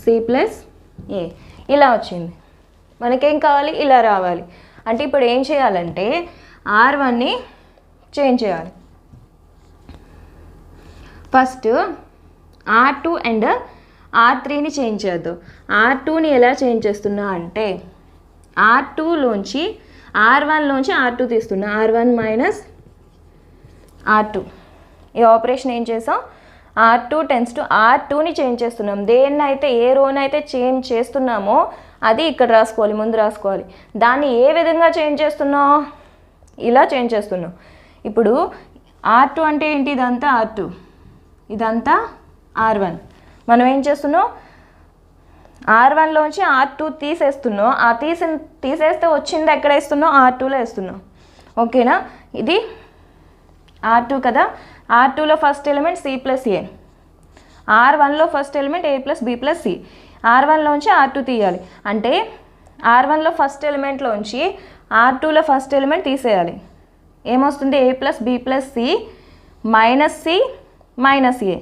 C plus A ఇలా వచ్చింది. మనకేం కావాలి? ఇలా రావాలి. అంటే ఇప్పుడు ఏం చేయాలంటే R1ని చేంజ్ చేయాలి. ఫస్ట్ R2 అండ్ R3ని చేంజ్ చేద్దాం. R2ని ఎలా చేంజ్ చేస్తున్నా అంటే R2లోంచి R1లోంచి R2 తీస్తున్నా. R1 minus R2. ఈ ఆపరేషన్ ఏం చేసాం? R2 టెన్స్ టు R2ని చేంజ్ చేస్తున్నాం. దేన్నైతే ఏ రోనైతే చేంజ్ చేస్తున్నామో అది ఇక్కడ రాసుకోవాలి, ముందు రాసుకోవాలి. దాన్ని ఏ విధంగా చేంజ్ చేస్తున్నాం? ఇలా చేంజ్ చేస్తున్నాం. ఇప్పుడు R2 అంటే ఏంటి? ఇదంతా R2, ఇదంతా R1. మనం ఏం చేస్తున్నాం? R1లోంచి R2 తీసేస్తున్నాం. ఆ తీసేస్తే వచ్చింది ఎక్కడ వేస్తున్నాం? R2లో వేస్తున్నాం. ఓకేనా? ఇది R2 కదా. R2లో first element C plus A, R1లో first element A plus B plus C. R1లోంచి R2 తీయాలి అంటే R1లో ఫస్ట్ ఎలిమెంట్లోంచి R2లో ఫస్ట్ ఎలిమెంట్ తీసేయాలి. ఏమొస్తుంది? A plus B plus C minus C minus A.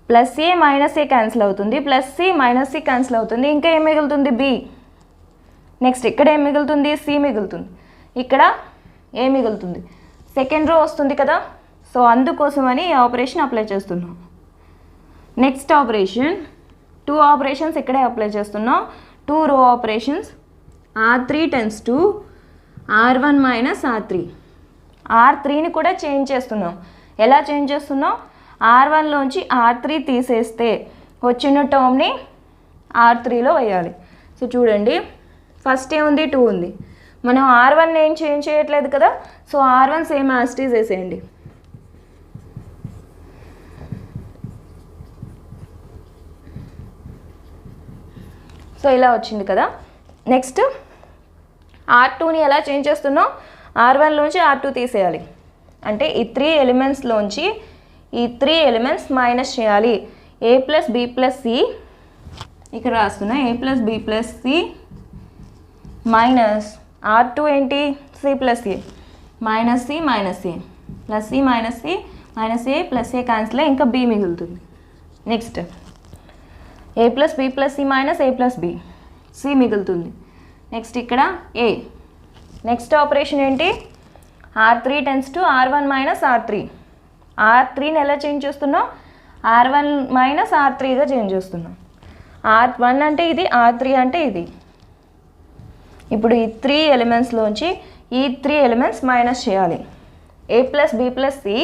Plus A minus A cancel అవుతుంది, plus C minus C cancel అవుతుంది. ఇంకా ఏం మిగులుతుంది? బి. నెక్స్ట్ ఇక్కడ ఏం మిగులుతుంది? సి మిగులుతుంది. ఇక్కడ ఏ మిగులుతుంది? సెకండ్ రో వస్తుంది కదా. సో అందుకోసమని ఈ ఆపరేషన్ అప్లై చేస్తున్నాం. నెక్స్ట్ ఆపరేషన్ 2 ఆపరేషన్స్ ఇక్కడే అప్లై చేస్తున్నాం. 2 రో operations. R3 tense to R1 minus R3. R3ని కూడా చేంజ్ చేస్తున్నాం. ఎలా చేంజ్ చేస్తున్నాం? R1లోంచి R3 తీసేస్తే వచ్చిన టర్మ్ని R3లో వేయాలి. సో చూడండి, ఫస్ట్ ఏముంది? 2 ఉంది. మనం R1 ఏం చేంజ్ చేయట్లేదు కదా. So R1 same as it is వేసేయండి. సో ఇలా వచ్చింది కదా. నెక్స్ట్ R2ని ఎలా చేంజ్ చేస్తున్నాం? R1లోంచి R2 తీసేయాలి అంటే ఈ 3 ఎలిమెంట్స్లోంచి ఈ 3 ఎలిమెంట్స్ మైనస్ చేయాలి. A plus B plus C ఇక్కడ రాస్తున్నా. A plus B plus C minus R2 ఏంటి? C plus A minus C minus A plus C minus C minus A plus A cancel ఇంకా B మిగులుతుంది. Next A plus B plus C minus A plus B, C మిగులుతుంది. Next ఇక్కడ A. Next operation ఏంటి? R3 tense to R1 minus R3. R3ని ఎలా change చేస్తున్నాం? R1 minus R3గా change చేస్తున్నాం. R1 అంటే ఇది, R3 అంటే ఇది. ఇప్పుడు ఈ 3 ఎలిమెంట్స్లోంచి ఈ 3 ఎలిమెంట్స్ మైనస్ చేయాలి. A plus B plus C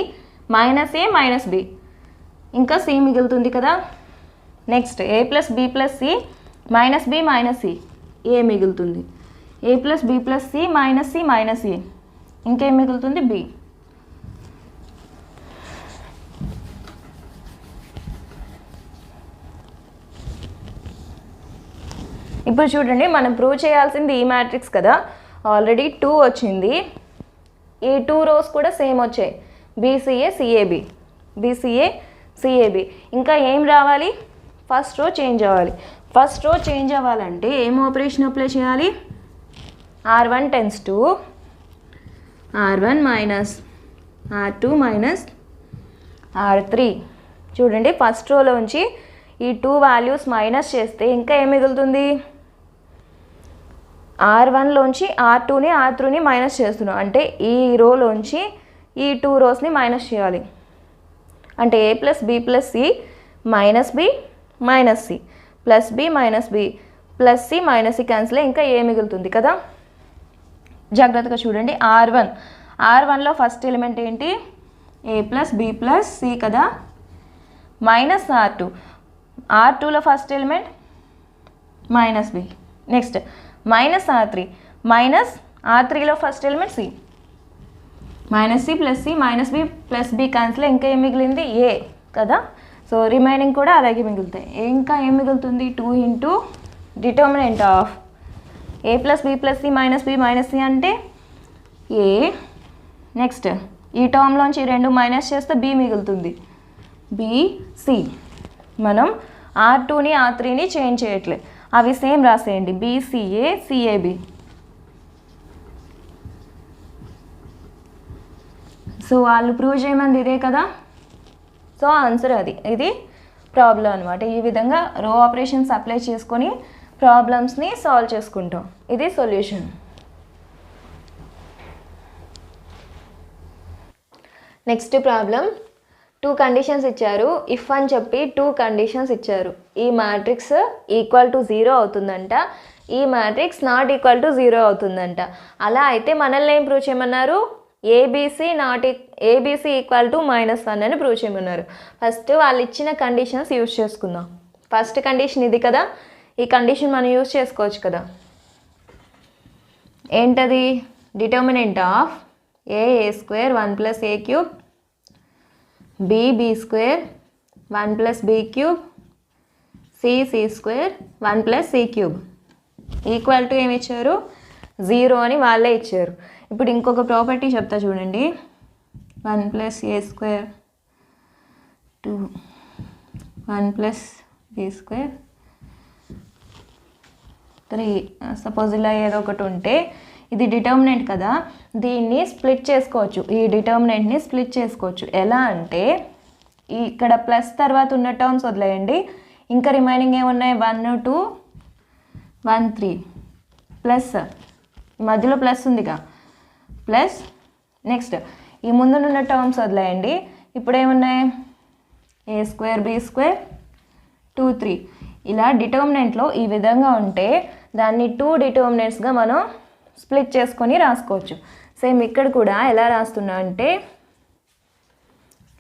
minus A minus B ఇంకా C మిగులుతుంది కదా. Next A plus B plus C minus B minus C, A మిగులుతుంది. A plus B plus C minus C minus A ఇంకేం మిగులుతుంది? B. ఇప్పుడు చూడండి, మనం prove చేయాల్సింది ఈ మ్యాట్రిక్స్ కదా. ఆల్రెడీ 2 వచ్చింది. ఈ 2 రోస్ కూడా సేమ్ వచ్చాయి. BCA CAB, BCA CAB. ఇంకా ఏం రావాలి? ఫస్ట్ రో చేంజ్ అవ్వాలి. ఫస్ట్ రో చేంజ్ అవ్వాలంటే ఏం ఆపరేషన్ అప్లై చేయాలి? R1 tends to R1 minus R2 minus R3. చూడండి, ఫస్ట్ రోలోంచి ఈ 2 వాల్యూస్ మైనస్ చేస్తే ఇంకా ఏం మిగులుతుంది? R1లోంచి R2ని R3ని మైనస్ చేస్తున్నాం అంటే ఈ రోలోంచి ఈ 2 రోస్ని మైనస్ చేయాలి. అంటే A plus B plus C minus B minus C plus B minus B plus C minus C cancel ఇంకా ఏ మిగులుతుంది కదా. జాగ్రత్తగా చూడండి. R1లో ఫస్ట్ ఎలిమెంట్ ఏంటి? A plus B plus C కదా, మైనస్ R2లో first element minus B. Next minus R3 minus R3లో first element C minus C plus C minus B plus B cancel ఇంకా ఏం మిగిలింది? A కదా. సో రిమైనింగ్ కూడా అలాగే మిగులుతాయి. ఇంకా ఏం మిగులుతుంది? 2 into determinant of A plus B plus C minus B minus C అంటే A. నెక్స్ట్ ఈ టర్మ్లోంచి 2 మైనస్ చేస్తే B మిగులుతుంది, BC. మనం R2ని R3ని చేంజ్ చేయట్లేదు, అవి సేమ్ రాసేయండి. BCA CAB. సో వాళ్ళు ప్రూవ్ చేయమంది ఇదే కదా. సో ఆన్సర్ అది. ఇది ప్రాబ్లం అనమాట. ఈ విధంగా రో ఆపరేషన్స్ అప్లై చేసుకొని ప్రాబ్లమ్స్ని సాల్వ్ చేసుకుంటాం. ఇది సొల్యూషన్. నెక్స్ట్ ప్రాబ్లం, 2 కండిషన్స్ ఇచ్చారు. ఇఫ్ అని చెప్పి 2 కండిషన్స్ ఇచ్చారు. ఈ మ్యాట్రిక్స్ ఈక్వల్ టు 0 అవుతుందంట, ఈ మ్యాట్రిక్స్ నాట్ ఈక్వల్ టు 0 అవుతుందంట. అలా అయితే మనల్ని ఏం ప్రూవ్ చేయమన్నారు? ఏబీసీ ఈక్వల్ టు -1 అని ప్రూవ్ చేయమన్నారు. ఫస్ట్ వాళ్ళు ఇచ్చిన కండిషన్స్ యూజ్ చేసుకుందాం. ఫస్ట్ కండిషన్ ఇది కదా, ఈ కండిషన్ మనం యూజ్ చేసుకోవచ్చు కదా. ఏంటది? Determinant of a square 1 plus a cube, b square 1 plus b cube, c square 1 plus c cube equal to ఏమి ఇచ్చారు? 0 అని వాళ్ళే ఇచ్చారు. ఇప్పుడు ఇంకొక ప్రాపర్టీ చెప్తా చూడండి. 1 plus a square 2 1 plus b square 3. Suppose ఇలా ఏదో ఒకటి ఉంటే ఇది డిటర్మినెంట్ కదా, దీన్ని స్ప్లిట్ చేసుకోవచ్చు. ఈ డిటర్మినెంట్ని స్ప్లిట్ చేసుకోవచ్చు. ఎలా అంటే ఇక్కడ ప్లస్ తర్వాత ఉన్న టర్మ్స్ వదిలేయండి, ఇంకా రిమైనింగ్ ఏమున్నాయి? 1 2 1 3 ప్లస్ మధ్యలో ప్లస్ ఉందిగా, ప్లస్ నెక్స్ట్ ఈ ముందున్న టర్మ్స్ వదిలేయండి. ఇప్పుడు ఏమున్నాయి? a square b square 2 3. ఇలా డిటర్మినెంట్లో ఈ విధంగా ఉంటే దాన్ని 2 డిటర్మినెంట్స్గా మనం స్ప్లిట్ చేసుకొని రాసుకోవచ్చు. సేమ్ ఇక్కడ కూడా ఎలా రాస్తున్నా అంటే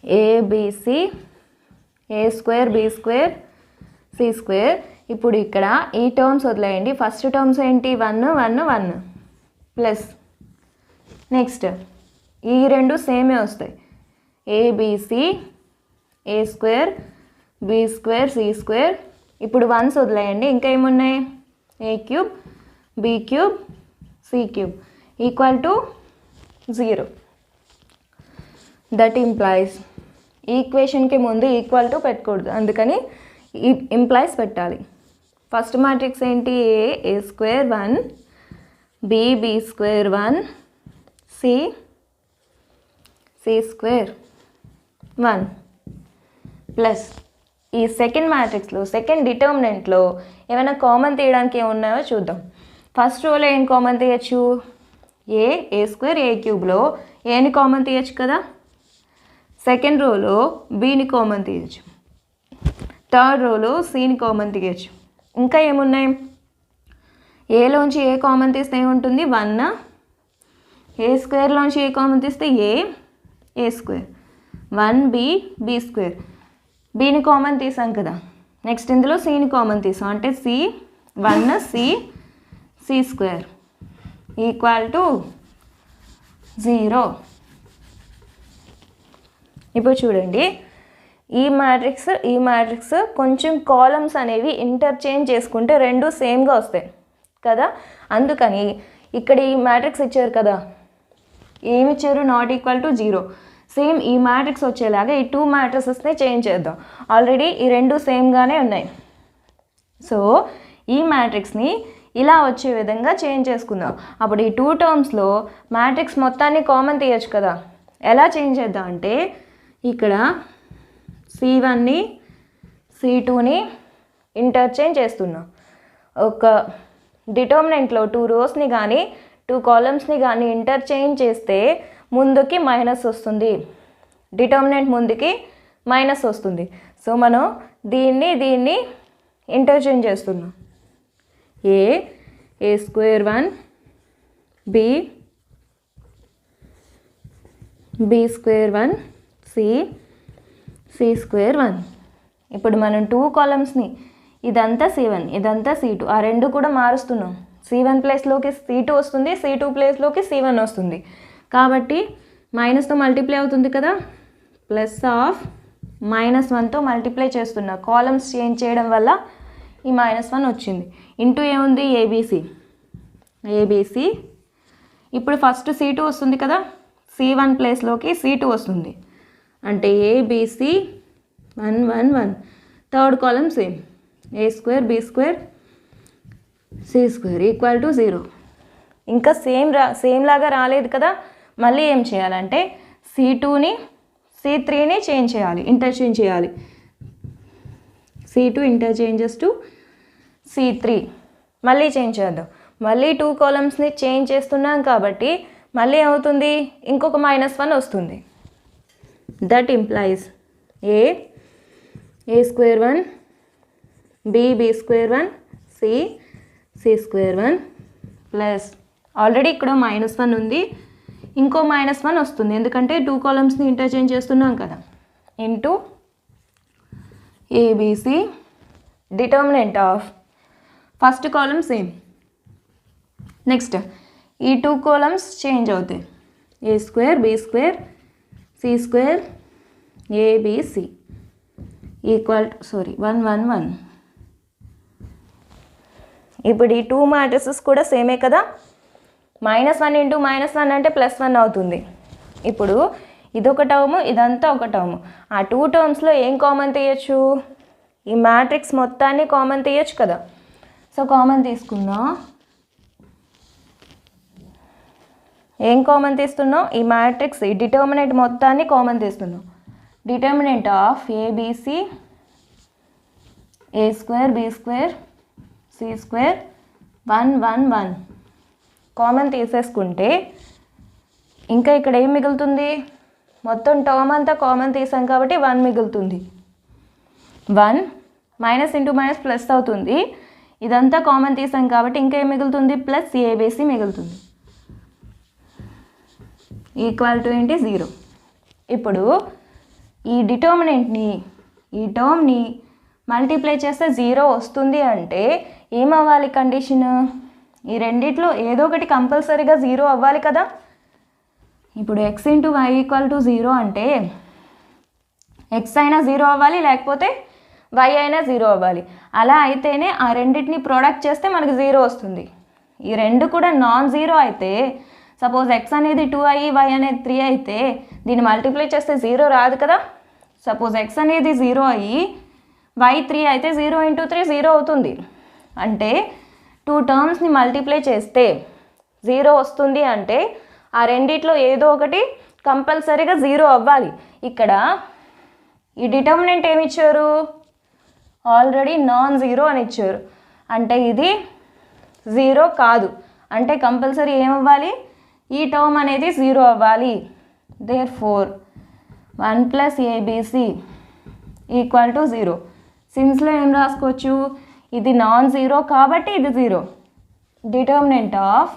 ABC A square B square C square. ఇప్పుడు ఇక్కడ ఈ టర్మ్స్ వదిలేయండి. ఫస్ట్ టర్మ్స్ ఏంటి? 1 1 1 ప్లస్ నెక్స్ట్ ఈ రెండు సేమే వస్తాయి. ABC A square B square C square. ఇప్పుడు 1s వదిలేయండి, ఇంకా ఏమున్నాయి? A cube B cube C cube equal to 0. That implies ఈక్వేషన్కి ముందు ఈక్వల్ టు పెట్టకూడదు, అందుకని ఇంప్లాయిస్ పెట్టాలి. ఫస్ట్ మ్యాట్రిక్స్ ఏంటి? A square 1 B square 1 C square 1 plus ఈ సెకండ్ మ్యాట్రిక్స్లో సెకండ్ డిటర్మినెంట్లో ఏమైనా కామన్ తీయడానికి ఏమున్నాయో చూద్దాం. ఫస్ట్ రోలో ఏం కామన్ తీయచ్చు? ఏ స్క్వేర్ ఏ క్యూబ్లో ఏని కామన్ తీయచ్చు కదా. సెకండ్ రోలో బిని కామన్ తీయచ్చు. థర్డ్ రోలో సిని కామన్ తీయచ్చు. ఇంకా ఏమున్నాయి? ఏలోంచి ఏ కామన్ తీస్తే ఏముంటుంది? 1. ఏ స్క్వేర్లోంచి ఏ కామన్ తీస్తే ఏ స్క్వేర్ 1 బి స్క్వేర్. బిని కామన్ తీసాం కదా. నెక్స్ట్ ఇందులో సిని కామన్ తీసాం అంటే C1 C square equal to 0. ఇప్పుడు చూడండి, ఈ మ్యాట్రిక్స్ కొంచెం కాలమ్స్ అనేవి ఇంటర్చేంజ్ చేసుకుంటే రెండు సేమ్గా వస్తాయి కదా. అందుకని ఇక్కడ ఈ మ్యాట్రిక్స్ ఇచ్చారు కదా, ఏమి ఇచ్చారు? Not equal to 0. సేమ్ ఈ మ్యాట్రిక్స్ వచ్చేలాగా ఈ 2 మ్యాట్రిసెస్ని చేంజ్ చేద్దాం. ఆల్రెడీ ఈ రెండు సేమ్గానే ఉన్నాయి. సో ఈ మ్యాట్రిక్స్ని ఇలా వచ్చే విధంగా చేంజ్ చేసుకుందాం. అప్పుడు ఈ 2 టర్మ్స్లో మ్యాట్రిక్స్ మొత్తాన్ని కామన్ తీయచ్చు కదా. ఎలా చేంజ్ చేద్దాం అంటే ఇక్కడ C1ని C2ని ఇంటర్చేంజ్ చేస్తున్నాం. ఒక డిటర్మినెంట్లో 2 రోస్ని కానీ 2 కాలమ్స్ని కానీ ఇంటర్చేంజ్ చేస్తే ముందుకి మైనస్ వస్తుంది, డిటర్మినెంట్ ముందుకి మైనస్ వస్తుంది. సో మనం దీన్ని ఇంటర్చేంజ్ చేస్తున్నాం. A square 1 B square 1 C square 1. ఇప్పుడు మనం 2 కాలమ్స్ని ఇదంతా C1 ఇదంతా C2 ఆ రెండు కూడా మారుస్తున్నాం. C1 ప్లేస్లోకి C2 వస్తుంది, C2 ప్లేస్లోకి C1 వస్తుంది. కాబట్టి మైనస్తో మల్టిప్లై అవుతుంది కదా, ప్లస్ ఆఫ్ -1తో మల్టిప్లై చేస్తున్నా. కాలమ్స్ చేంజ్ చేయడం వల్ల ఈ -1 వచ్చింది. ఇంటూ ఏముంది? ఏబిసి. ఇప్పుడు ఫస్ట్ C2 వస్తుంది కదా, C1 ప్లేస్లోకి C2 వస్తుంది అంటే abc 1 1 1. Third column same, a square B square C square equal to 0. ఇంకా సేమ్ లాగా రాలేదు కదా. మళ్ళీ ఏం చేయాలంటే C2ని C3ని చేంజ్ చేయాలి, ఇంటర్చేంజ్ చేయాలి. C2 interchanges to C3. మళ్ళీ చేంజ్ చేద్దాం. మళ్ళీ 2 కాలమ్స్ని చేంజ్ చేస్తున్నాం కాబట్టి మళ్ళీ ఏమవుతుంది, ఇంకొక -1 వస్తుంది. That implies a square 1, b square 1, c square 1 plus already ఇక్కడ -1 ఉంది, ఇంకో -1 వస్తుంది ఎందుకంటే 2 కాలమ్స్ని ఇంటర్చేంజ్ చేస్తున్నాం కదా, into ABC. Determinant of first column same. Next ఈ 2 కాలమ్స్ చేంజ్ అవుతాయి. a square b square c square abc equal 1 1 1. ఇప్పుడు ఈ 2 మ్యాట్రిసెస్ కూడా సేమే కదా, -1 ఇంటూ -1 అంటే +1 అవుతుంది. ఇప్పుడు ఇదొక టర్ము, ఇదంతా ఒక టర్ము. ఆ 2 టర్మ్స్లో ఏం కామన్ తీయచ్చు, ఈ మ్యాట్రిక్స్ మొత్తాన్ని కామన్ తీయచ్చు కదా. సో కామన్ తీసుకుందాం. ఏం కామన్ తీస్తున్నాం, ఈ మ్యాట్రిక్స్ ఈ డిటర్మినెంట్ మొత్తాన్ని కామన్ తీస్తున్నాం. Determinant of abc a square b square c square 1 1 1 common తీసేసుకుంటే ఇంకా ఇక్కడ ఏం మిగులుతుంది, మొత్తం టర్మ్ అంతా కామన్ తీసాం కాబట్టి 1 మిగులుతుంది. 1 మైనస్ ఇంటూ మైనస్ ప్లస్ అవుతుంది, ఇదంతా కామన్ తీసాం కాబట్టి ఇంకా ఏం మిగులుతుంది, ప్లస్ ఏబిసి మిగులుతుంది. ఈక్వల్ టు ఏంటి, 0. ఇప్పుడు ఈ డిటర్మినెంట్ని ఈ టర్మ్ని మల్టిప్లై చేస్తే 0 వస్తుంది అంటే ఏమవ్వాలి కండిషన్, ఈ రెండిట్లో ఏదో ఒకటి కంపల్సరీగా 0 అవ్వాలి కదా. ఇప్పుడు x into y equal to 0 అంటే x అయినా 0 అవ్వాలి, లేకపోతే y అయినా 0 అవ్వాలి. అలా అయితేనే ఆ రెండింటిని ప్రోడక్ట్ చేస్తే మనకి 0 వస్తుంది. ఈ రెండు కూడా నాన్ 0 అయితే, సపోజ్ x అనేది 2 అయ్యి y అనేది 3 అయితే దీన్ని మల్టిప్లై చేస్తే 0 రాదు కదా. సపోజ్ x అనేది 0 అయ్యి y 3 అయితే 0 ఇంటూ 3 0 అవుతుంది. అంటే 2 టర్మ్స్ని మల్టిప్లై చేస్తే 0 వస్తుంది అంటే ఆ రెండిట్లో ఏదో ఒకటి కంపల్సరీగా 0 అవ్వాలి. ఇక్కడ ఈ డిటర్మినెంట్ ఏమి ఇచ్చారు, ఆల్రెడీ నాన్ 0 అని ఇచ్చారు. అంటే ఇది 0 కాదు, అంటే కంపల్సరీ ఏమవ్వాలి, ఈ టర్మ్ అనేది 0 అవ్వాలి. Therefore 1 plus abc equal to 0. సిన్స్లో ఏం రాసుకోవచ్చు, ఇది నాన్ 0 కాబట్టి ఇది 0. డిటర్మినెంట్ ఆఫ్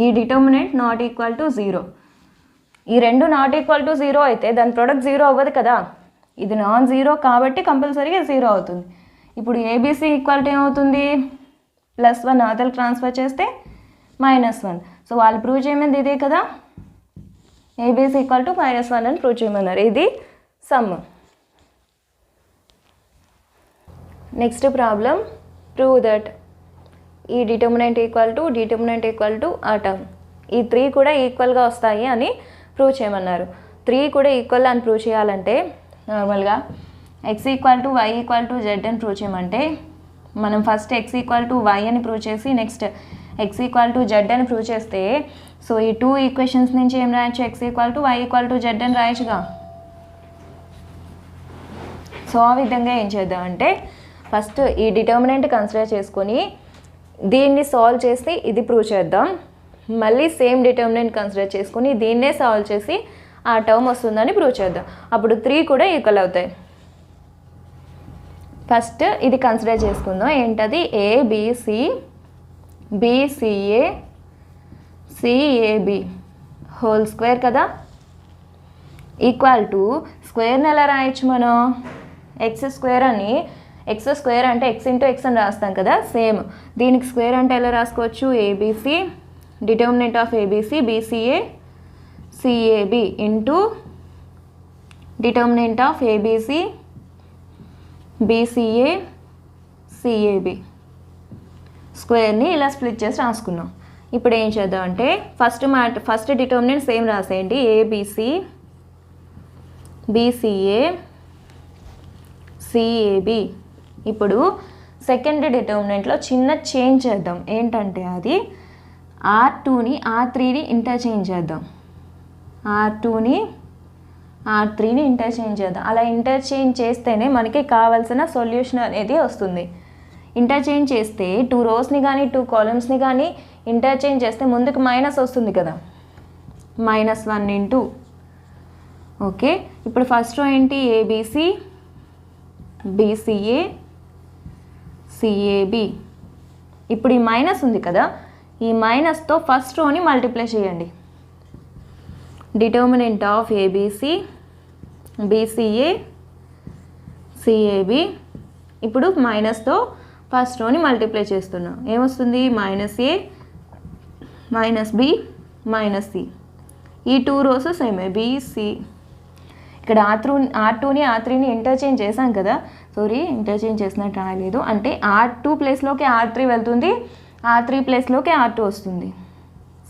ఈ డిటర్మినెంట్ నాట్ ఈక్వల్ టు 0. ఈ రెండు నాట్ ఈక్వల్ టు 0 అయితే దాని ప్రోడక్ట్ 0 అవ్వదు కదా. ఇది నాన్ 0 కాబట్టి కంపల్సరీగా 0 అవుతుంది. ఇప్పుడు ఏబిసి ఈక్వల్ టు ఏమవుతుంది, +1 అవతల ట్రాన్స్ఫర్ చేస్తే -1. సో వాళ్ళు ప్రూవ్ చేయమని ఇదే కదా, ఏబిసి ఈక్వల్ టు -1 అని ప్రూవ్ చేయమన్నారు. ఇది some. Next problem, prove that ఈ డిటర్మినెంట్ ఈక్వల్ టు ఆ టర్మ్, ఈ 3 కూడా ఈక్వల్గా వస్తాయి అని ప్రూవ్ చేయమన్నారు. 3 కూడా ఈక్వల్ అని ప్రూవ్ చేయాలంటే నార్మల్గా x equal to y equal to z అని ప్రూవ్ చేయమంటే మనం first x equal to y అని ప్రూవ్ చేసి next x equal to z అని ప్రూవ్ చేస్తే, సో ఈ 2 ఈక్వేషన్స్ నుంచి ఏం రాయొచ్చు, x equal to y equal to z అని రాయొచ్చుగా. సో ఆ విధంగా ఏం చేద్దామంటే ఫస్ట్ ఈ డిటర్మినెంట్ కన్సిడర్ చేసుకొని దీన్ని సాల్వ్ చేసి ఇది ప్రూవ్ చేద్దాం. మళ్ళీ సేమ్ డిటర్మినెంట్ కన్సిడర్ చేసుకొని దీన్నే సాల్వ్ చేసి ఆ టర్మ్ వస్తుందని ప్రూవ్ చేద్దాం. అప్పుడు 3 కూడా ఈక్వల్ అవుతాయి. ఫస్ట్ ఇది కన్సిడర్ చేసుకుందాం. ఏంటది, ABC BCA CAB whole square కదా, ఈక్వల్ టు స్క్వేర్ని ఎలా రాయొచ్చు మనం, ఎక్స్ స్క్వేర్ అని. ఎక్స్ స్క్వేర్ అంటే ఎక్స్ ఇంటూ ఎక్స్ అని రాస్తాం కదా, సేమ్ దీనికి స్క్వేర్ అంటే ఎలా రాసుకోవచ్చు, ABC determinant of ABC BCA CAB into determinant of ABC BCA CAB. స్క్వేర్ని ఇలా స్ప్లిట్ చేసి రాసుకున్నాం. ఇప్పుడు ఏం చేద్దాం అంటే ఫస్ట్ డిటర్మినెంట్ సేమ్ రాసేయండి, ఏబిసి బిసిఏ సిఏబి. ఇప్పుడు సెకండ్ డిటర్మినెంట్లో చిన్న చేంజ్ చేద్దాం. ఏంటంటే అది R2ని R3ని ఇంటర్చేంజ్ చేద్దాం. R2ని R3ని ఇంటర్చేంజ్ చేద్దాం. అలా ఇంటర్చేంజ్ చేస్తేనే మనకి కావాల్సిన సొల్యూషన్ అనేది వస్తుంది. ఇంటర్చేంజ్ చేస్తే 2 రోస్ని కానీ 2 కాలమ్స్ని కానీ ఇంటర్చేంజ్ చేస్తే ముందుకు మైనస్ వస్తుంది కదా, -1 ఇంటూ. ఓకే, ఇప్పుడు ఫస్ట్ రో ఏంటి, ఏబిసి బీసీఏ సిఏబి. ఇప్పుడు ఈ మైనస్ ఉంది కదా, ఈ మైనస్తో ఫస్ట్ రోని మల్టిప్లై చేయండి. Determinant of abc bca cab. ఇప్పుడు మైనస్తో ఫస్ట్ రోని మల్టిప్లై చేస్తున్నాం. ఏమొస్తుంది, -a -b -c. ఈ 2 రోస్ సేమే, బీసీ. ఇక్కడ R2ని R3ని ఇంటర్చేంజ్ చేసాం కదా, సారీ ఇంటర్చేంజ్ చేసినట్టు రాయలేదు, అంటే R2 ప్లేస్లోకి R3 వెళ్తుంది, R3 ప్లేస్లోకి R2 వస్తుంది.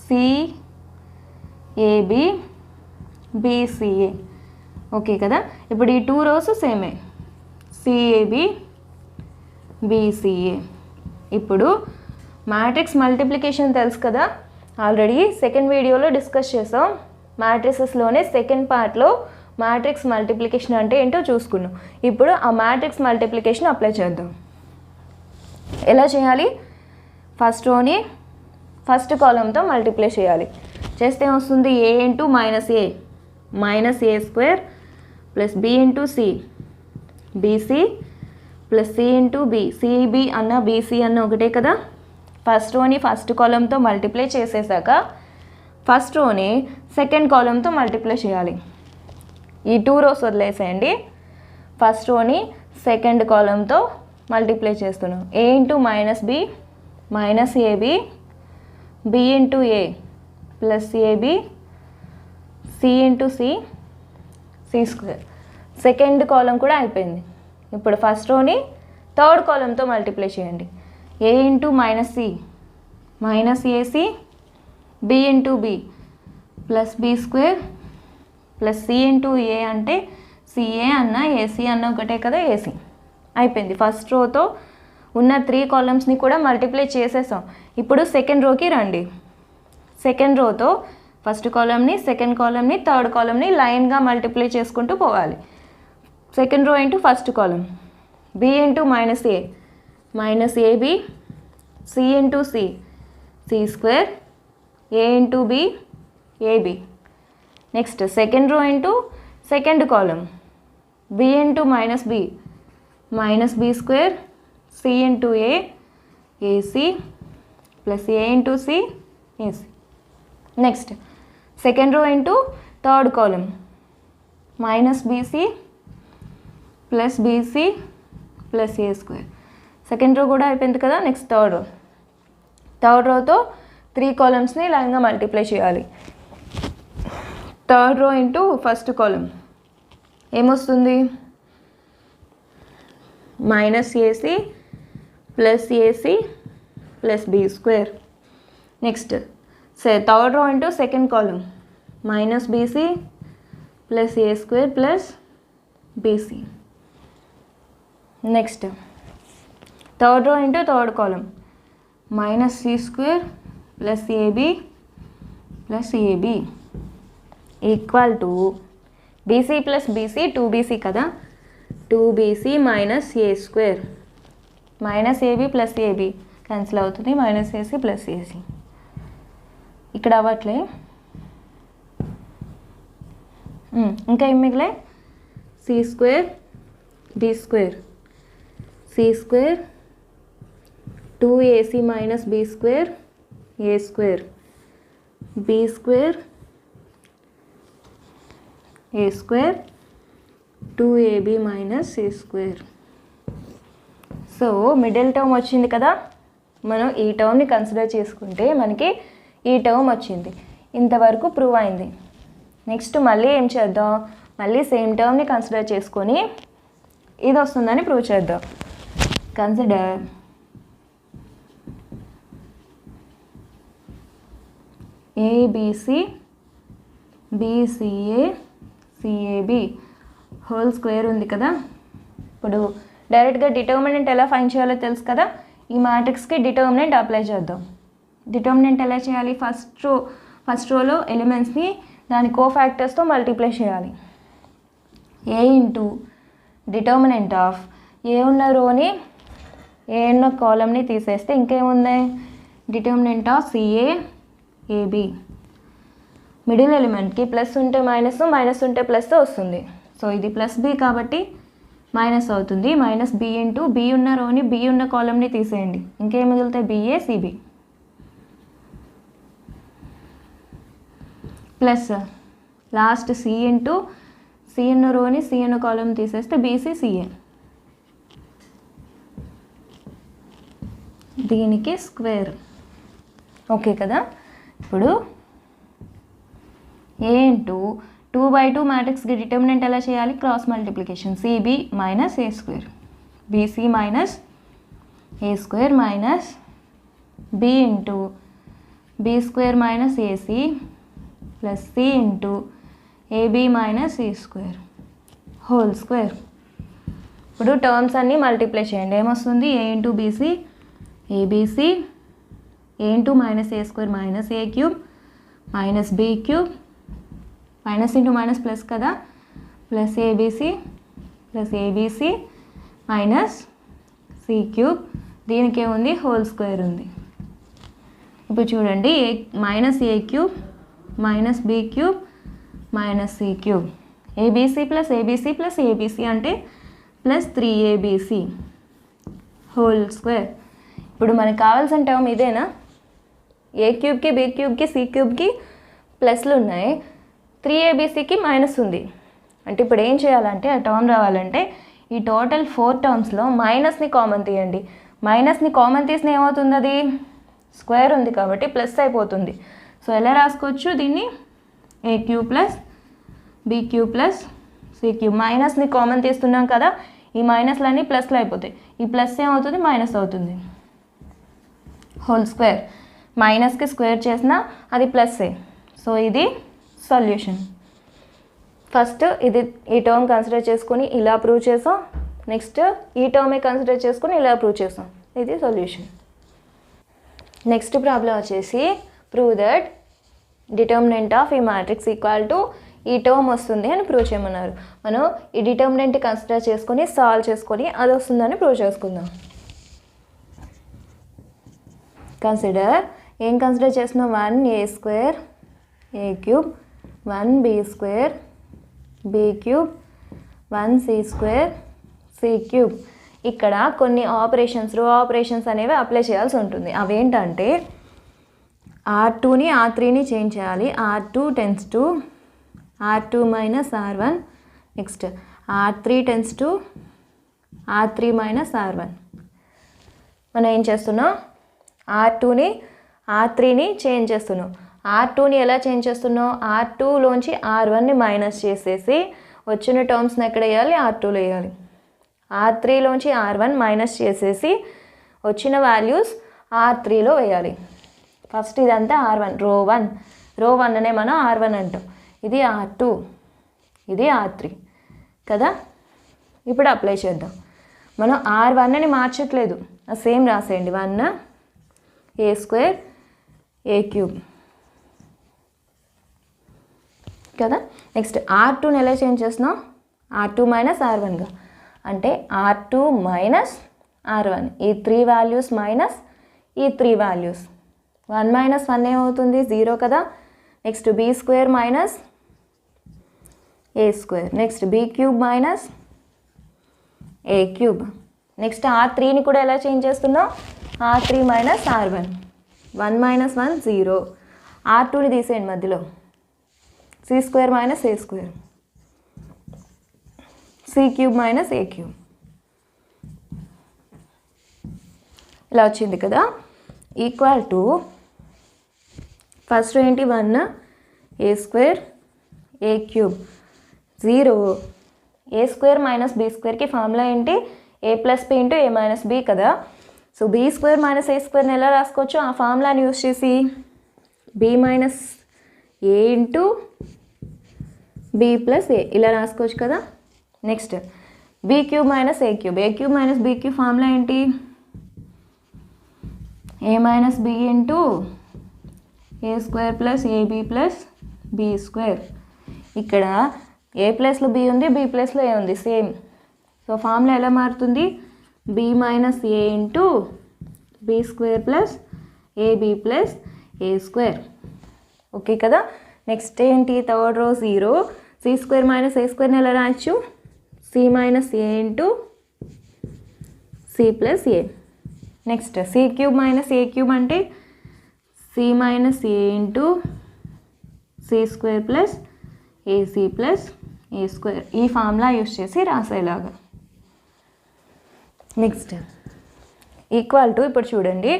CAB BCA. ఓకే కదా, ఇప్పుడు ఈ 2 రోస్ సేమే, సిఏబి బీసీఏ. ఇప్పుడు మ్యాట్రిక్స్ మల్టిప్లికేషన్ తెలుసు కదా, ఆల్రెడీ సెకండ్ వీడియోలో డిస్కస్ చేసాం. మ్యాట్రిసెస్లోనే సెకండ్ పార్ట్లో మ్యాట్రిక్స్ మల్టిప్లికేషన్ అంటే ఏంటో చూసుకున్నాం. ఇప్పుడు ఆ మ్యాట్రిక్స్ మల్టిప్లికేషన్ అప్లై చేద్దాం. ఎలా చేయాలి, ఫస్ట్ రోని ఫస్ట్ కాలంతో మల్టిప్లై చేయాలి. చేస్తే వస్తుంది a into -a -a² plus b into c bc plus c into b cb అన్న bc అన్న ఒకటే కదా. ఫస్ట్ రోని ఫస్ట్ కాలంతో మల్టిప్లై చేసేసాక ఫస్ట్ రోని సెకండ్ కాలంతో మల్టిప్లై చేయాలి. ఈ 2 రోస్ వదిలేసేయండి, ఫస్ట్ రోని సెకండ్ కాలంతో మల్టిప్లై చేస్తున్నాం. a into -b -ab b into a plus ab c into c c². Second column కూడా అయిపోయింది. ఇప్పుడు ఫస్ట్ రోని థర్డ్ కాలంతో మల్టిప్లై చేయండి. a into -c -ac b into b plus b² plus c into a అంటే ca అన్న ac అన్న ఒకటే కదా, ac. అయిపోయింది. ఫస్ట్ రోతో ఉన్న 3 కాలమ్స్ని కూడా మల్టిప్లై చేసేసాం. ఇప్పుడు సెకండ్ రోకి రండి. సెకండ్ రోతో ఫస్ట్ కాలమ్ని సెకండ్ కాలమ్ని థర్డ్ కాలమ్ని లైన్గా మల్టిప్లై చేసుకుంటూ పోవాలి. Second rho into first column, b into -a -ab c into c c², a into b ab. Next second rho into second column, b into -b -b² c into a ac plus a into c ac. Next second rho into third column, -bc plus bc plus a². Second row కూడా అయిపోయింది కదా. Next third రోతో 3 కాలమ్స్ని లైన్గా multiply చేయాలి. Third rho into first column ఏమొస్తుంది, -ac plus ac plus b². Next third rho into second column, -bc plus a² plus bc. Next third rho into third column, -c² plus ab plus ab equal to bc plus bc 2bc కదా, 2bc minus a² -ab plus ab cancel అవుతుంది, -ac plus ac. ఇక్కడ అవ్వట్లే, ఇంకా ఏం మిగిలే, c² b² c² 2ac minus b² a² b² a² 2ab minus a². So middle term వచ్చింది కదా, మనం ఈ టర్మ్ని కన్సిడర్ చేసుకుంటే మనకి ఈ టర్మ్ వచ్చింది. ఇంతవరకు ప్రూవ్ అయింది. నెక్స్ట్ మళ్ళీ ఏం చేద్దాం, మళ్ళీ సేమ్ టర్మ్ని కన్సిడర్ చేసుకొని ఇది వస్తుందని ప్రూవ్ చేద్దాం. Consider abc bca cab whole square ఉంది కదా. ఇప్పుడు డైరెక్ట్గా డిటర్మినెంట్ ఎలా ఫైండ్ చేయాలో తెలుసు కదా. ఈ మ్యాట్రిక్స్కి డిటర్మినెంట్ అప్లై చేద్దాం. డిటర్మినెంట్ ఎలా చేయాలి, ఫస్ట్ రోలో ఎలిమెంట్స్ని దాని కోఫ్యాక్టర్స్తో మల్టిప్లై చేయాలి. ఏ ఇంటూ డిటర్మినెంట్ ఆఫ్ ఏ ఉన్న రోని ఏ ఉన్న కాలమ్ని తీసేస్తే ఇంకేముంది, determinant of CA AB. Middle ఎలిమెంట్కి ప్లస్ ఉంటే మైనస్, మైనస్ ఉంటే ప్లస్ వస్తుంది. సో ఇది ప్లస్ బి కాబట్టి మైనస్ అవుతుంది. మైనస్ బి ఇంటూ బి ఉన్న రోని బి ఉన్న కాలమ్ని తీసేయండి, ఇంకేం మిగులుతాయి, BA CB plus last C into C ఉన్న రోని సి ఉన్న కాలమ్ తీసేస్తే బీసీ సిఏ. దీనికి స్క్వేర్. ఓకే కదా. ఇప్పుడు ఏ ఇంటూ 2/2 మ్యాట్రిక్స్కి డిటర్మినెంట్ ఎలా చేయాలి, cross multiplication. CB minus A square, BC minus A square minus B into B square minus AC plus C into AB minus A square whole square. ఇప్పుడు terms అన్నీ multiply చేయండి, ఏమొస్తుంది, A into BC ABC A into minus A square minus A cube minus be cube minus into minus plus కదా, plus abc minus c cube, దీనికి ఏముంది, whole square ఉంది. ఇప్పుడు చూడండి, minus A cube minus be cube minus c cube, abc plus abc అంటే plus 3abc whole square. ఇప్పుడు మనకు కావాల్సిన టర్మ్ ఇదేనా, ఏ క్యూబ్కి బీ క్యూబ్కి సి క్యూబ్కి ప్లస్లు ఉన్నాయి, 3abcకి మైనస్ ఉంది. అంటే ఇప్పుడు ఏం చేయాలంటే ఆ టర్మ్ రావాలంటే ఈ టోటల్ 4 టర్మ్స్లో మైనస్ని కామన్ తీయండి. మైనస్ని కామన్ తీసిన ఏమవుతుంది, అది స్క్వేర్ ఉంది కాబట్టి ప్లస్ అయిపోతుంది. సో ఎలా రాసుకోవచ్చు దీన్ని, A cube plus B cube plus C cube. మైనస్ని కామన్ తీస్తున్నాం కదా, ఈ మైనస్లన్నీ ప్లస్లు అయిపోతాయి, ఈ ప్లస్ ఏమవుతుంది, మైనస్ అవుతుంది. హోల్ స్క్వేర్, మైనస్కి స్క్వేర్ చేసినా అది ప్లస్సే. సో ఇది సొల్యూషన్. ఫస్ట్ ఇది ఈ టర్మ్ కన్సిడర్ చేసుకొని ఇలా ప్రూవ్ చేసాం, నెక్స్ట్ ఈ టర్మే కన్సిడర్ చేసుకొని ఇలా ప్రూవ్ చేసాం, ఇది సొల్యూషన్. నెక్స్ట్ ప్రాబ్లం వచ్చేసి ప్రూవ్ దట్ డిటర్మినెంట్ ఆఫ్ ఈ మ్యాట్రిక్స్ ఈక్వల్ టు ఈ టర్మ్ వస్తుంది అని ప్రూవ్ చేయమన్నారు. మనం ఈ డిటర్మినెంట్ కన్సిడర్ చేసుకొని సాల్వ్ చేసుకొని అది వస్తుందని ప్రూవ్ చేసుకుందాం. కన్సిడర్, ఏం కన్సిడర్ చేస్తున్నాం, 1a స్క్వేర్ ఏ cube 1b square b cube 1c square C cube. ఇక్కడ కొన్ని ఆపరేషన్స్, రో ఆపరేషన్స్ అనేవి అప్లై చేయాల్సి ఉంటుంది. అవేంటంటే R2ని R3ని చేంజ్ చేయాలి. R2 tends to R2 minus R1, next R3 tends to R3 minus R1. మనం ఏం చేస్తున్నాం, R2ని R3ని చేంజ్ చేస్తున్నాం. R2ని ఎలా చేంజ్ చేస్తున్నాం, R2లోంచి R1ని మైనస్ చేసేసి వచ్చిన టర్మ్స్ని ఎక్కడ వేయాలి, R2లో వేయాలి. R3లోంచి R1 మైనస్ చేసేసి వచ్చిన వాల్యూస్ R3లో వేయాలి. ఫస్ట్ ఇదంతా R1, రో 1 అనే మనం R1 అంటాం, ఇది R2, ఇది R3 కదా. ఇప్పుడు అప్లై చేద్దాం. మనం R1ని మార్చట్లేదు, సేమ్ రాసేయండి, 1a స్క్వేర్ ఏ క్యూబ్ కదా. నెక్స్ట్ R2ని ఎలా చేంజ్ చేస్తున్నాం, R2 మైనస్ R1గా, అంటే R2 మైనస్ R1, ఈ 3 వాల్యూస్ మైనస్ ఈ 3 వాల్యూస్, 1 మైనస్ 1 ఏమవుతుంది, 0 కదా. Next B square minus A square, next B cube minus A cube. Next R3ని కూడా ఎలా చేంజ్ చేస్తున్నాం, R3 మైనస్ R1, 1 మైనస్ 1 0, R2ని తీసేయండి మధ్యలో, C square minus A square C cube minus A cube. ఇలా వచ్చింది కదా. ఈక్వల్ టు ఫస్ట్ ఏంటి, 1a square A cube 0, A square minus B స్క్వేర్కి ఫార్ములా ఏంటి, ఏ ప్లస్ బి ఇంటూ ఏ మైనస్ బి కదా. So B square minus A స్క్వేర్ని ఎలా రాసుకోవచ్చు, ఆ ఫార్ములాని యూస్ చేసి B minus A into B plus A ఇలా రాసుకోవచ్చు కదా. Next B cube minus A cube minus be cube formula ఏంటి, ఏ minus B into A square plus AB plus B square. ఇక్కడ ఏ ప్లేస్లో బి ఉంది, బి ప్లేస్లో ఏ ఉంది, సేమ్. సో ఫార్ములా ఎలా మారుతుంది? బి మైనస్ ఏ into B square plus AB plus ఏ square. Okay కదా. Next ఏంటి? Third row 0. C square minus A స్క్వేర్ని ఎలా రాయొచ్చు? C minus A into C plus A. Next C cube minus A cube అంటే C minus ఏ into C square plus AC plus ఏ square. ఈ formula use చేసి రాసేలాగా. Next equal to, ఇప్పుడు చూడండి,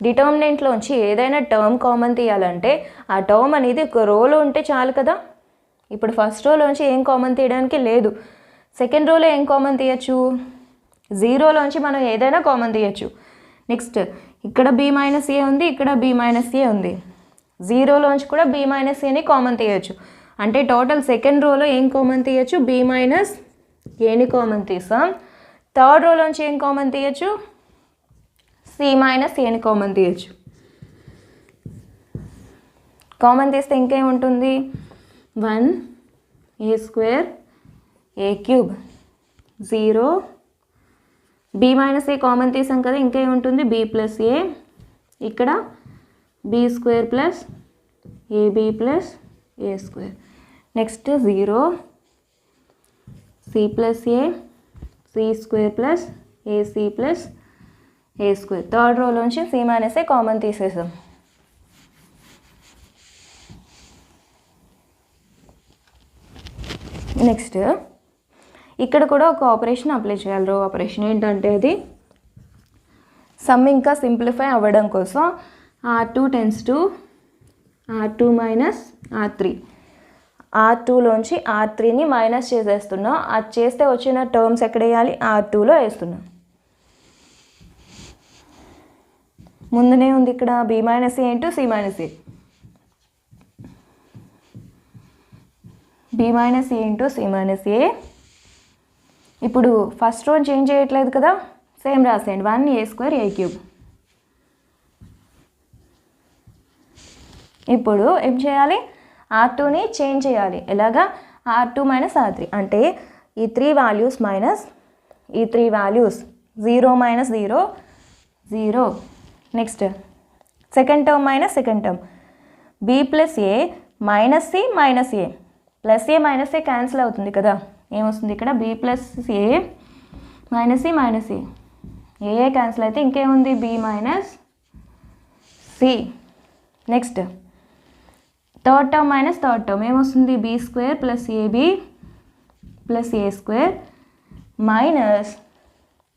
డిటర్మినెంట్లోంచి ఏదైనా టర్మ్ కామన్ తీయాలంటే ఆ టర్మ్ అనేది ఒక రోలో ఉంటే చాలు కదా. ఇప్పుడు ఫస్ట్ రోలోంచి ఏం కామన్ తీయడానికి లేదు. సెకండ్ రోలో ఏం కామన్ తీయచ్చు? 0లోంచి మనం ఏదైనా కామన్ తీయచ్చు. నెక్స్ట్ ఇక్కడ బి మైనస్ ఏ ఉంది, ఇక్కడ బి మైనస్ ఏ ఉంది. 0లోంచి కూడా బి మైనస్ ఏని కామన్ తీయచ్చు. అంటే టోటల్ సెకండ్ రోలో ఏం కామన్ తీయచ్చు? బి మైనస్ ఏని కామన్ తీసాం. థర్డ్ రోలోంచి ఏం కామన్ తీయచ్చు? సి మైనస్ ఏని కామన్ తీయచ్చు. కామన్ తీస్తే ఇంకేముంటుంది? 1 ఏ square A cube 0. B minus A common తీసాం కదా, ఇంకేముంటుంది? B plus A. ఇక్కడ B square plus AB plus A square. Next 0 C plus A C square plus AC plus A square. Third రోలోంచి C minus A common తీసేసాం. Next ఇక్కడ కూడా ఒక operation apply చేయాలి. రో ఆపరేషన్ ఏంటంటే అది సమ్ ఇంకా సింప్లిఫై అవ్వడం కోసం R2 tends to R2 minus R3. R2లోంచి R3ని మైనస్ చేసేస్తున్నాం. అది చేస్తే వచ్చిన టర్మ్స్ ఎక్కడ వేయాలి? R2లో వేస్తున్నాం. ముందునే ఉంది ఇక్కడ B minus A into C minus A. B minus A into C minus A. ఇప్పుడు ఫస్ట్ రోని చేంజ్ చేయట్లేదు కదా, సేమ్ రాసేయండి. 1 ఏ స్క్వేర్ ఏ క్యూబ్. ఇప్పుడు ఏం చేయాలి? R2ని చేంజ్ చేయాలి. ఎలాగా? R2 మైనస్ R3 అంటే ఈ 3 వాల్యూస్ మైనస్ ఈ 3 values. 0 minus 0 0. Next second term minus second term. B plus A minus C minus A. Plus A minus A cancel అవుతుంది కదా, ఏమొస్తుంది ఇక్కడ? B plus A minus C minus A. A cancel అయితే ఇంకేముంది? B minus C. Next third term minus third term ఏమొస్తుంది? B square plus AB plus ఏ square minus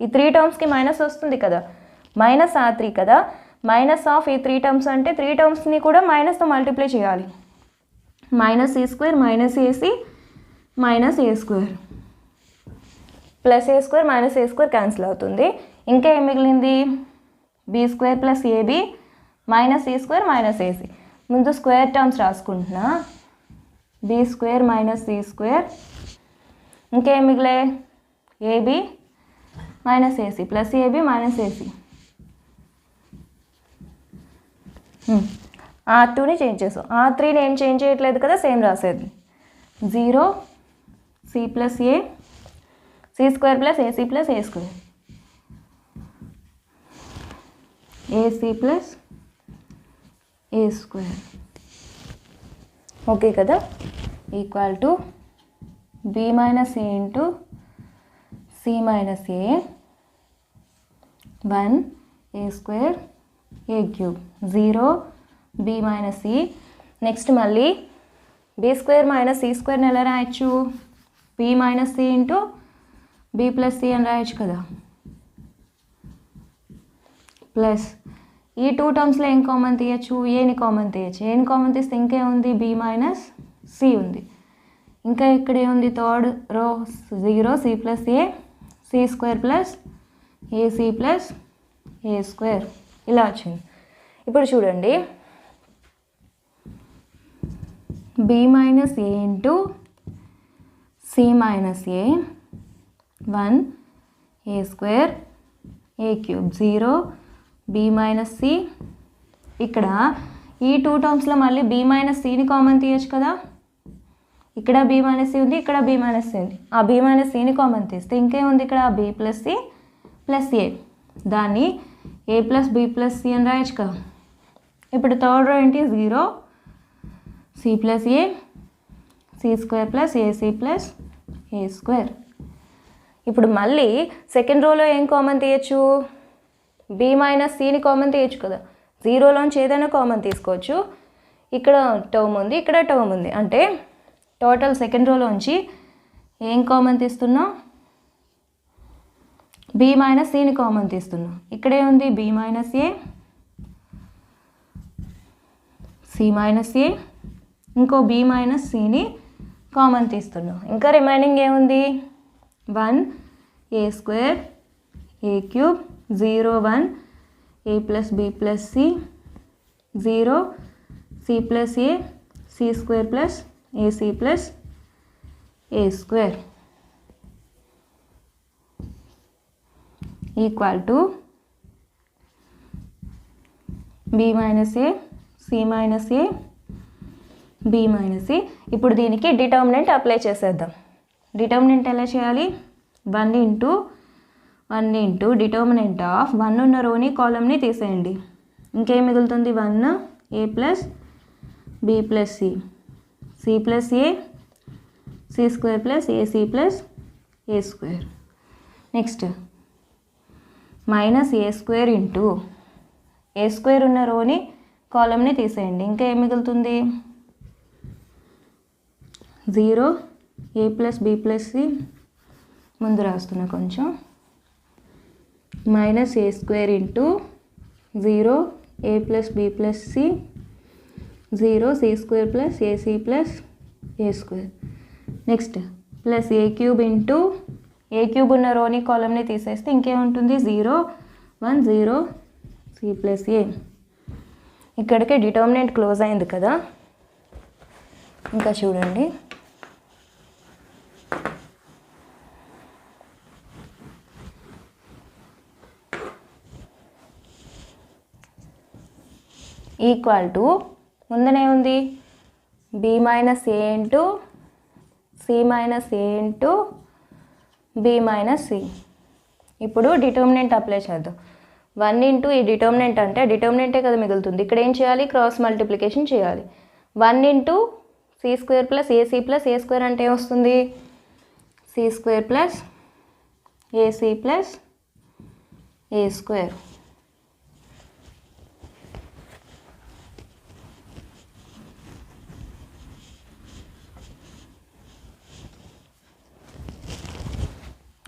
ఈ 3 టర్మ్స్కి minus వస్తుంది కదా, మైనస్ R3 కదా. మైనస్ ఆఫ్ ఈ 3 టర్మ్స్ అంటే 3 టర్మ్స్ని కూడా మైనస్తో మల్టిప్లై చేయాలి. Minus A square minus AC minus A square plus A square minus A square cancel అవుతుంది. ఇంకా ఏం మిగిలింది? B square plus AB minus ఈ స్క్వేర్ మైనస్ ఏసీ. ముందు స్క్వేర్ టర్మ్స్ రాసుకుంటున్నా. B square minus C square. ఇంకేం మిగిలే? AB minus AC plus AB minus AC. R2ని చేంజ్ చేసాం. R3ని ఏం చేంజ్ చేయట్లేదు కదా, సేమ్ రాసేది. 0 C plus A C square plus AC plus A square ac plus A square. Okay కదా. Equal to B minus A into C minus a 1 A square A cube 0 B minus C. Next మళ్ళీ b square minus c స్క్వేర్ని ఎలా రాయొచ్చు? B minus C into B plus c అని రాయొచ్చు కదా. Plus ఈ 2 టర్మ్స్లో ఏం కామన్ తీయచ్చు? ఏని కామన్ తీయచ్చు. ఏని కామన్ తీస్తే ఇంకేముంది? బి మైనస్ సి ఉంది. ఇంకా ఇక్కడ ఏముంది? Third row 0 C plus A C square plus AC plus A square. ఇలా వచ్చింది. ఇప్పుడు చూడండి, b minus A into C minus a 1 A square A cube 0 B minus c. ఇక్కడ ఈ 2 టర్మ్స్లో మళ్ళీ బి మైనస్ సిని కామన్ తీయచ్చు కదా. ఇక్కడ బి మైనస్ సి ఉంది, ఇక్కడ బి మైనస్ సి ఉంది. ఆ బి మైనస్ సిని కామన్ తీస్తే ఇంకేముంది ఇక్కడ B plus c plus a. దాన్ని a plus B plus c అని రాయొచ్చు కదా. ఇప్పుడు థర్డ్ రో ఏంటి 0 C plus A C square plus AC plus A square. ఇప్పుడు మళ్ళీ సెకండ్ రోలో ఏం కామన్ తీయచ్చు, బి మైనస్ సిని కామన్ తీయచ్చు కదా. 0లోంచి ఏదైనా కామన్ తీసుకోవచ్చు. ఇక్కడ టర్మ్ ఉంది, ఇక్కడ టర్మ్ ఉంది, అంటే టోటల్ సెకండ్ రోలోంచి ఏం కామన్ తీస్తున్నాం, బి మైనస్ సిని కామన్ తీస్తున్నాం. ఇక్కడే ఉంది B minus A C minus A, ఇంకో బి మైనస్ సిని కామన్ తీస్తున్నాం. ఇంకా రిమైనింగ్ ఏముంది 1 ఏ square A cube 0 1 A plus B plus C 0 C plus A C square plus AC plus A square equal to B minus A C minus A B minus A. ఇప్పుడు దీనికి determinant apply చేసేద్దాం. Determinant ఎలా చేయాలి, 1 into determinant of 1 ఉన్న రోని కాలమ్ని తీసేయండి. ఇంకేం మిగులుతుంది 1 A plus B plus C C plus A C square plus AC plus A square. Next minus A square into A square ఉన్న రోని కాలమ్ని తీసేయండి. ఇంకా ఏం మిగులుతుంది 0 A plus B plus C ముందు రాస్తున్నా కొంచెం, minus A square into 0 A plus B plus C 0 C square plus AC plus A square. Next plus A cube into A cube ఉన్న రోని కాలమ్ని తీసేస్తే ఇంకేముంటుంది 0 1 0 సి ప్లస్ ఏ. ఇక్కడికే డిటర్మినెంట్ క్లోజ్ అయింది కదా. ఇంకా చూడండి, ఈక్వల్ టు ముందనే ఉంది బి మైనస్ ఏ ఇంటూ సి మైనస్ ఏ ఇంటూ బి మైనస్ సి. ఇప్పుడు డిటర్మినెంట్ అప్లై చేద్దాం. 1 ఇంటూ ఈ డిటర్మినెంట్ అంటే డిటర్మినెంటే కదా మిగులుతుంది. ఇక్కడ ఏం చేయాలి, క్రాస్ మల్టిప్లికేషన్ చేయాలి. 1 into C square plus AC plus ఏ స్క్వేర్ అంటే ఏమొస్తుంది, C square plus AC plus ఏ స్క్వేర్.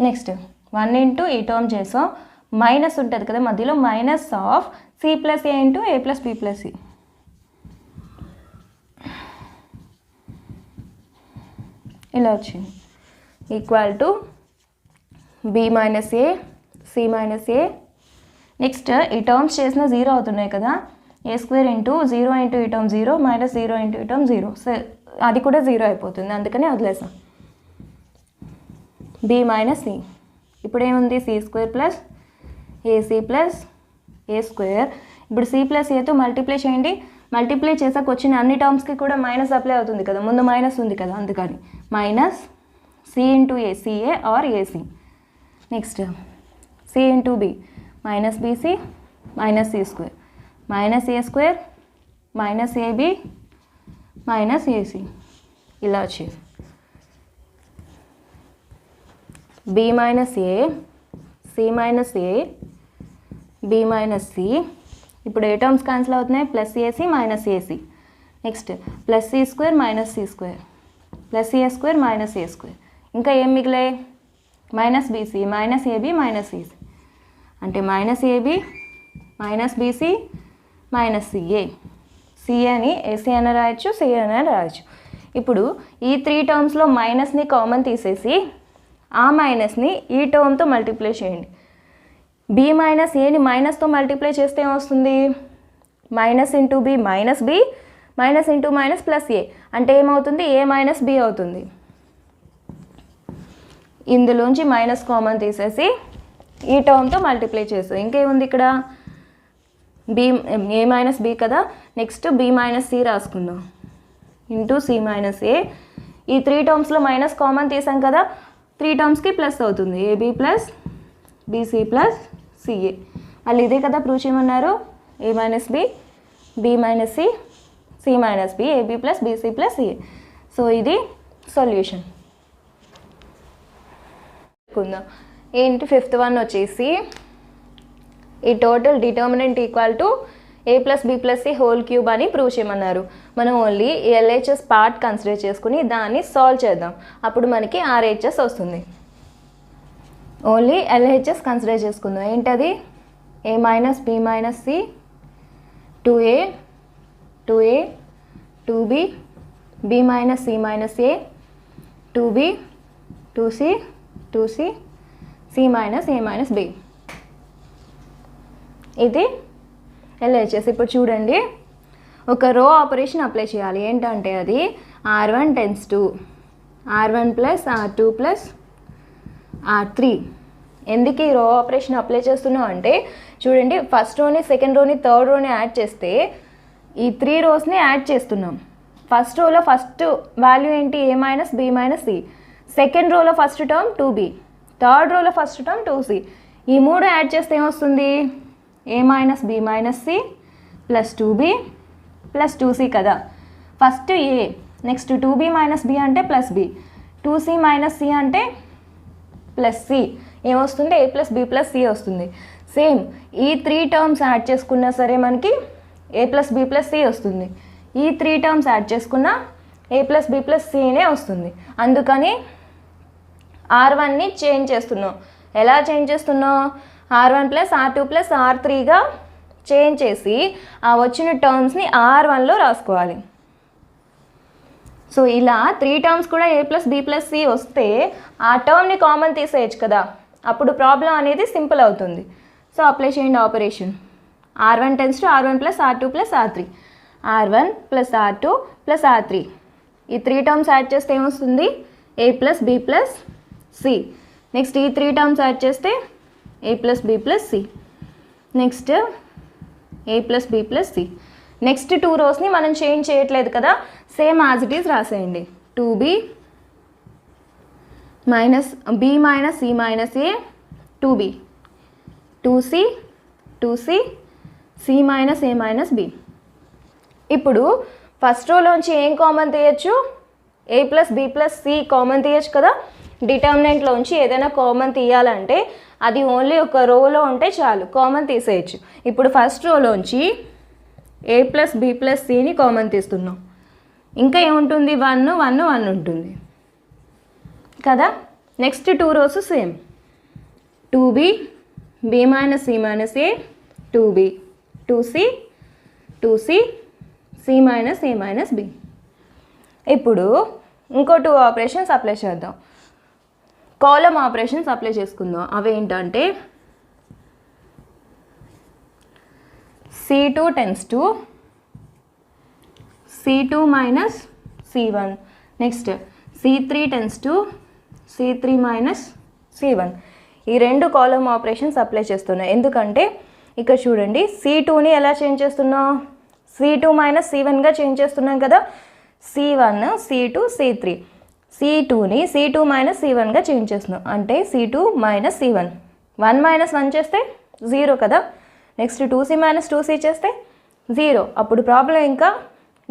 నెక్స్ట్ 1 ఇంటూ ఈ టర్మ్ చేసాం, మైనస్ ఉంటుంది కదా మధ్యలో, minus of C plus A into A plus B plus C. ఇలా వచ్చింది equal to B minus A C minus A. Next ఈ టర్మ్స్ చేసిన 0 అవుతున్నాయి కదా, ఏ స్క్వేర్ ఇంటూ 0 ఇంటూ ఈ టర్మ్ 0 మైనస్ 0 ఇంటూ ఈ టర్మ్ 0. సో అది కూడా 0 అయిపోతుంది, అందుకని వదిలేసాం. B minus C. ఇప్పుడు ఏముంది C square plus AC plus ఏ స్క్వేర్. ఇప్పుడు సి ప్లస్ ఏతో మల్టిప్లై చేయండి. మల్టిప్లై చేసాక వచ్చిన అన్ని టర్మ్స్కి కూడా మైనస్ అప్లై అవుతుంది కదా, ముందు మైనస్ ఉంది కదా, అందుకని minus C into A CA or AC. Next C into B minus BC minus C square minus A square minus AB minus AC. ఇలా వచ్చేది B minus A C minus A B minus C. ఇప్పుడు ఏ terms cancel అవుతున్నాయి, plus AC minus AC. Next plus C square minus C square plus A square minus A square. ఇంకా ఏం మిగిలాయి, minus BC minus AB minus AC, అంటే minus AB minus BC minus CA. సిఏని AC అని రాయొచ్చు, CA అని రాయొచ్చు. ఇప్పుడు ఈ 3 టర్మ్స్లో మైనస్ని కామన్ తీసేసి ఆ మైనస్ని ఈ టర్మ్తో మల్టిప్లై చేయండి. బి మైనస్ ఏని మైనస్తో మల్టిప్లై చేస్తే ఏమొస్తుంది, minus into B minus into minus plus A, అంటే ఏమవుతుంది ఏ మైనస్ బి అవుతుంది. ఇందులోంచి మైనస్ కామన్ తీసేసి ఈ టర్మ్తో మల్టిప్లై చేస్తాం. ఇంకేముంది ఇక్కడ బి ఏ మైనస్ బి కదా, నెక్స్ట్ బి మైనస్ సి రాసుకుందాం ఇంటూ సి మైనస్ ఏ. ఈ 3 టర్మ్స్లో మైనస్ కామన్ తీసాం కదా, 3 టర్మ్స్కి ప్లస్ అవుతుంది. AB plus BC plus CA. మళ్ళీ ఇదే కదా ప్రూవ్ చేయమన్నారు. A minus B, B minus C, C minus B, AB plus BC plus CA. So ఇది సొల్యూషన్. ఏంటి ఫిఫ్త్ వన్ వచ్చేసి ఈ total determinant equal to A plus B plus c whole cube అని prove చేయమన్నారు. మనం only LHS part consider చేసుకుని దాన్ని solve చేద్దాం. అప్పుడు మనకి ఆర్హెచ్ఎస్ వస్తుంది. ఓన్లీ ఎల్హెచ్ఎస్ కన్సిడర్ చేసుకుందాం. ఏంటది? A minus B minus C, 2a 2b, b minus C minus A, 2b 2c C minus A minus B. ఇది ఎల్హెచ్ఎస్. ఇప్పుడు చూడండి, ఒక రో ఆపరేషన్ అప్లై చేయాలి. ఏంటంటే అది R1 tends to R1 plus R2 plus R3. ఎందుకు ఈ రో ఆపరేషన్ అప్లై చేస్తున్నాం అంటే చూడండి, ఫస్ట్ రోని సెకండ్ రోని థర్డ్ రోని యాడ్ చేస్తే ఈ 3 రోస్ని యాడ్ చేస్తున్నాం. ఫస్ట్ రోలో ఫస్ట్ వాల్యూ ఏంటి? ఏ minus B minus C. Second రోలో ఫస్ట్ టర్మ్ 2b, థర్డ్ రోలో ఫస్ట్ టర్మ్ 2c. ఈ 3 యాడ్ చేస్తే ఏమొస్తుంది? A minus B minus C plus 2b plus 2c కదా. First A, next 2b minus B అంటే plus B, 2c minus C అంటే plus C. ఏమొస్తుంది? A plus B plus C వస్తుంది. Same ఈ 3 terms add చేసుకున్నా సరే మనకి ఏ ప్లస్ బి ప్లస్ సి వస్తుంది. ఈ 3 టర్మ్స్ యాడ్ చేసుకున్నా ఏ ప్లస్ బి ప్లస్ సినే వస్తుంది. అందుకని R1ని చేంజ్ చేస్తున్నాం. ఎలా చేంజ్ చేస్తున్నాం? R1 plus R2 plus R3గా change చేసి ఆ వచ్చిన టర్మ్స్ని R1లో రాసుకోవాలి. సో ఇలా 3 టర్మ్స్ కూడా ఏ ప్లస్ బి ప్లస్ సి వస్తే ఆ టర్మ్ని కామన్ తీసేయచ్చు కదా, అప్పుడు ప్రాబ్లం అనేది సింపుల్ అవుతుంది. సో అప్లై చేయండి operation. R1 tends to R1 plus R2 plus R3, R1 plus R2 plus R3. ఈ 3 టర్మ్స్ యాడ్ చేస్తే ఏమొస్తుంది? A plus B plus C. Next ఈ 3 టర్మ్స్ యాడ్ చేస్తే A plus B plus C. Next A plus B plus C. Next 2 రోస్ని మనం change చేయట్లేదు కదా, same as it is రాసేయండి. 2b minus B minus C minus A, 2b, 2c C minus A minus B. ఇప్పుడు first రోలోంచి ఏం common తీయచ్చు? A plus B plus C common తీయచ్చు కదా. డిటర్మినెంట్లోంచి ఏదైనా కామన్ తీయాలంటే అది ఓన్లీ ఒక రోలో ఉంటే చాలు, కామన్ తీసేయచ్చు. ఇప్పుడు ఫస్ట్ రోలోంచి ఏ ప్లస్ బి ప్లస్ సిని కామన్ తీస్తున్నాం. ఇంకా ఏముంటుంది? 1 1 1 ఉంటుంది కదా. Next 2 rows same. 2b b minus C minus A, 2b 2c C minus A minus B. ఇప్పుడు ఇంకో 2 ఆపరేషన్స్ అప్లై చేద్దాం. కాలమ్ ఆపరేషన్స్ అప్లై చేసుకుందాం. అవి ఏంటంటే C2 tends to C2 minus C1. Next C3 tends to C3 minus C1. ఈ 2 column operations apply చేస్తున్నాం. ఎందుకంటే ఇక్కడ చూడండి, C2ని ఎలా చేంజ్ చేస్తున్నాం? C2 మైనస్ C1గా చేంజ్ చేస్తున్నాం కదా. C1 C2 C3. C2ని C2 minus C1గా change చేస్తున్నాం. అంటే C2 మైనస్ C1. 1 మైనస్ 1 చేస్తే 0 కదా. నెక్స్ట్ 2c మైనస్ 2c చేస్తే 0. అప్పుడు ప్రాబ్లం ఇంకా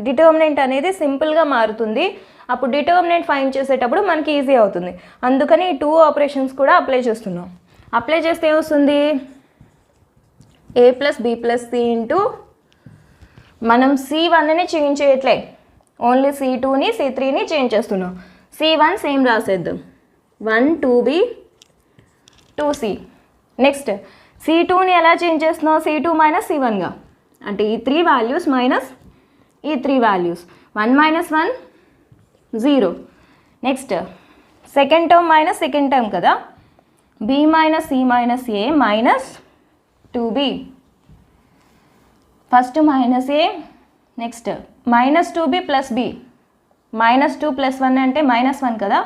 డిటర్మినెంట్ అనేది సింపుల్గా మారుతుంది. అప్పుడు డిటర్మినెంట్ ఫైండ్ చేసేటప్పుడు మనకి ఈజీ అవుతుంది. అందుకని ఈ 2 ఆపరేషన్స్ కూడా అప్లై చేస్తున్నాం. అప్లై చేస్తే ఏమొస్తుంది? A plus B plus C into మనం C1ని చేంజ్ చేయట్లే, ఓన్లీ C2ని C3ని చేంజ్ చేస్తున్నాం. C1 same రాసేద్దాం. 1 2b 2c. Next C2ని ఎలా చేంజ్ చేస్తున్నాం? C2 minus C1గా. అంటే ఈ 3 వాల్యూస్ మైనస్ ఈ 3 values. 1 minus 1 0. Next second term minus second term కదా. b minus c minus A minus 2b. First minus A, next minus 2b plus b. Minus 2 plus 1 అంటే minus 1 కదా.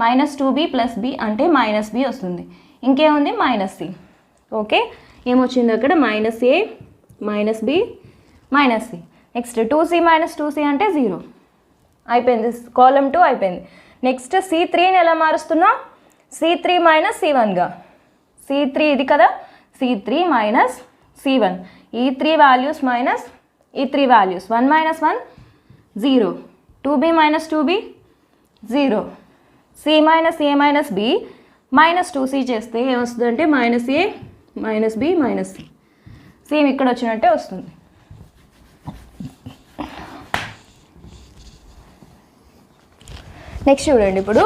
Minus 2b plus b అంటే minus b వస్తుంది. ఇంకేముంది? Minus c. Okay, ఏమొచ్చింది అక్కడ? Minus A minus b minus c. Next 2c minus 2c అంటే 0. అయిపోయింది, కాలం 2 అయిపోయింది. నెక్స్ట్ C3ని ఎలా మారుస్తున్నా, C3 మైనస్ C1గా. C3 ఇది కదా, C3 మైనస్ C1, ఈ 3 వాల్యూస్ మైనస్ ఈ 3 values, 1 minus 1 0, 2B minus 2B 0, C minus A minus B minus 2C చేస్తే ఏమొస్తుందంటే minus A minus B minus C, same ఇక్కడ వచ్చినట్టే వస్తుంది. నెక్స్ట్ చూడండి, ఇప్పుడు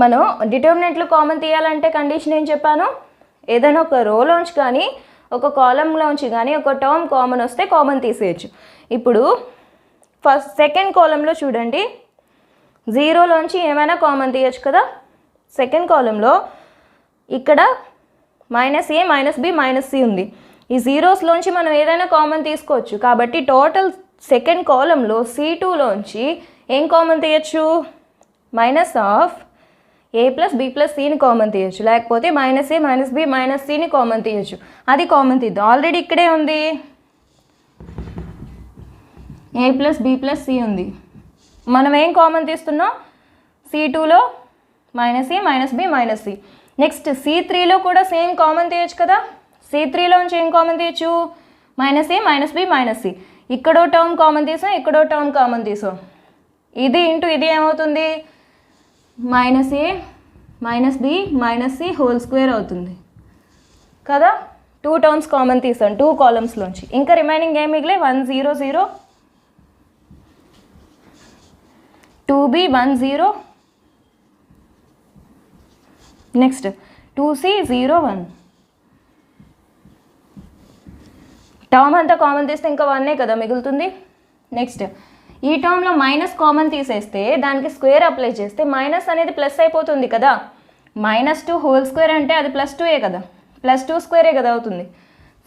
మనం డిటర్మినెంట్లు కామన్ తీయాలంటే కండిషన్ ఏం చెప్పాను, ఏదైనా ఒక రోలోంచి కానీ ఒక కాలంలోంచి కానీ ఒక టర్మ్ కామన్ వస్తే కామన్ తీసేయచ్చు. ఇప్పుడు సెకండ్ కాలంలో చూడండి, 0లోంచి ఏమైనా కామన్ తీయచ్చు కదా. సెకండ్ కాలంలో ఇక్కడ minus A minus B minus C ఉంది, ఈ జీరోస్లోంచి మనం ఏదైనా కామన్ తీసుకోవచ్చు. కాబట్టి టోటల్ సెకండ్ కాలంలో C2లోంచి ఏం కామన్ తీయచ్చు, minus of A plus B plus Cని కామన్ తీయచ్చు, లేకపోతే minus A minus B minus Cని కామన్ తీయచ్చు. అది కామన్ తీద్దాం, ఆల్రెడీ ఇక్కడే ఉంది A plus B plus C ఉంది. మనం ఏం కామన్ తీస్తున్నాం, C2లో minus A minus B minus C. Next C3లో కూడా సేమ్ కామన్ తీయచ్చు కదా. C3లోంచి ఏం కామన్ తీయచ్చు, minus A minus B minus C. ఇక్కడో టర్మ్ కామన్ తీసాం, ఇక్కడో టర్మ్ కామన్ తీసాం, ఇది ఇంటూ ఇది ఏమవుతుంది, minus A minus B minus C whole square అవుతుంది కదా. 2 టర్మ్స్ కామన్ తీసాం 2 కాలమ్స్లోంచి, ఇంకా రిమైనింగ్ ఏం మిగిలే 1 0 0, 2B 1 0, నెక్స్ట్ 2C 0 1. టర్మ్ అంతా కామన్ తీస్తే ఇంకా 1 కదా మిగులుతుంది. నెక్స్ట్ ఈ టర్మ్లో మైనస్ కామన్ తీసేస్తే దానికి స్క్వేర్ అప్లై చేస్తే మైనస్ అనేది ప్లస్ అయిపోతుంది కదా. -2 హోల్ స్క్వేర్ అంటే అది +2 కదా, +2 స్క్వేరే కదా అవుతుంది.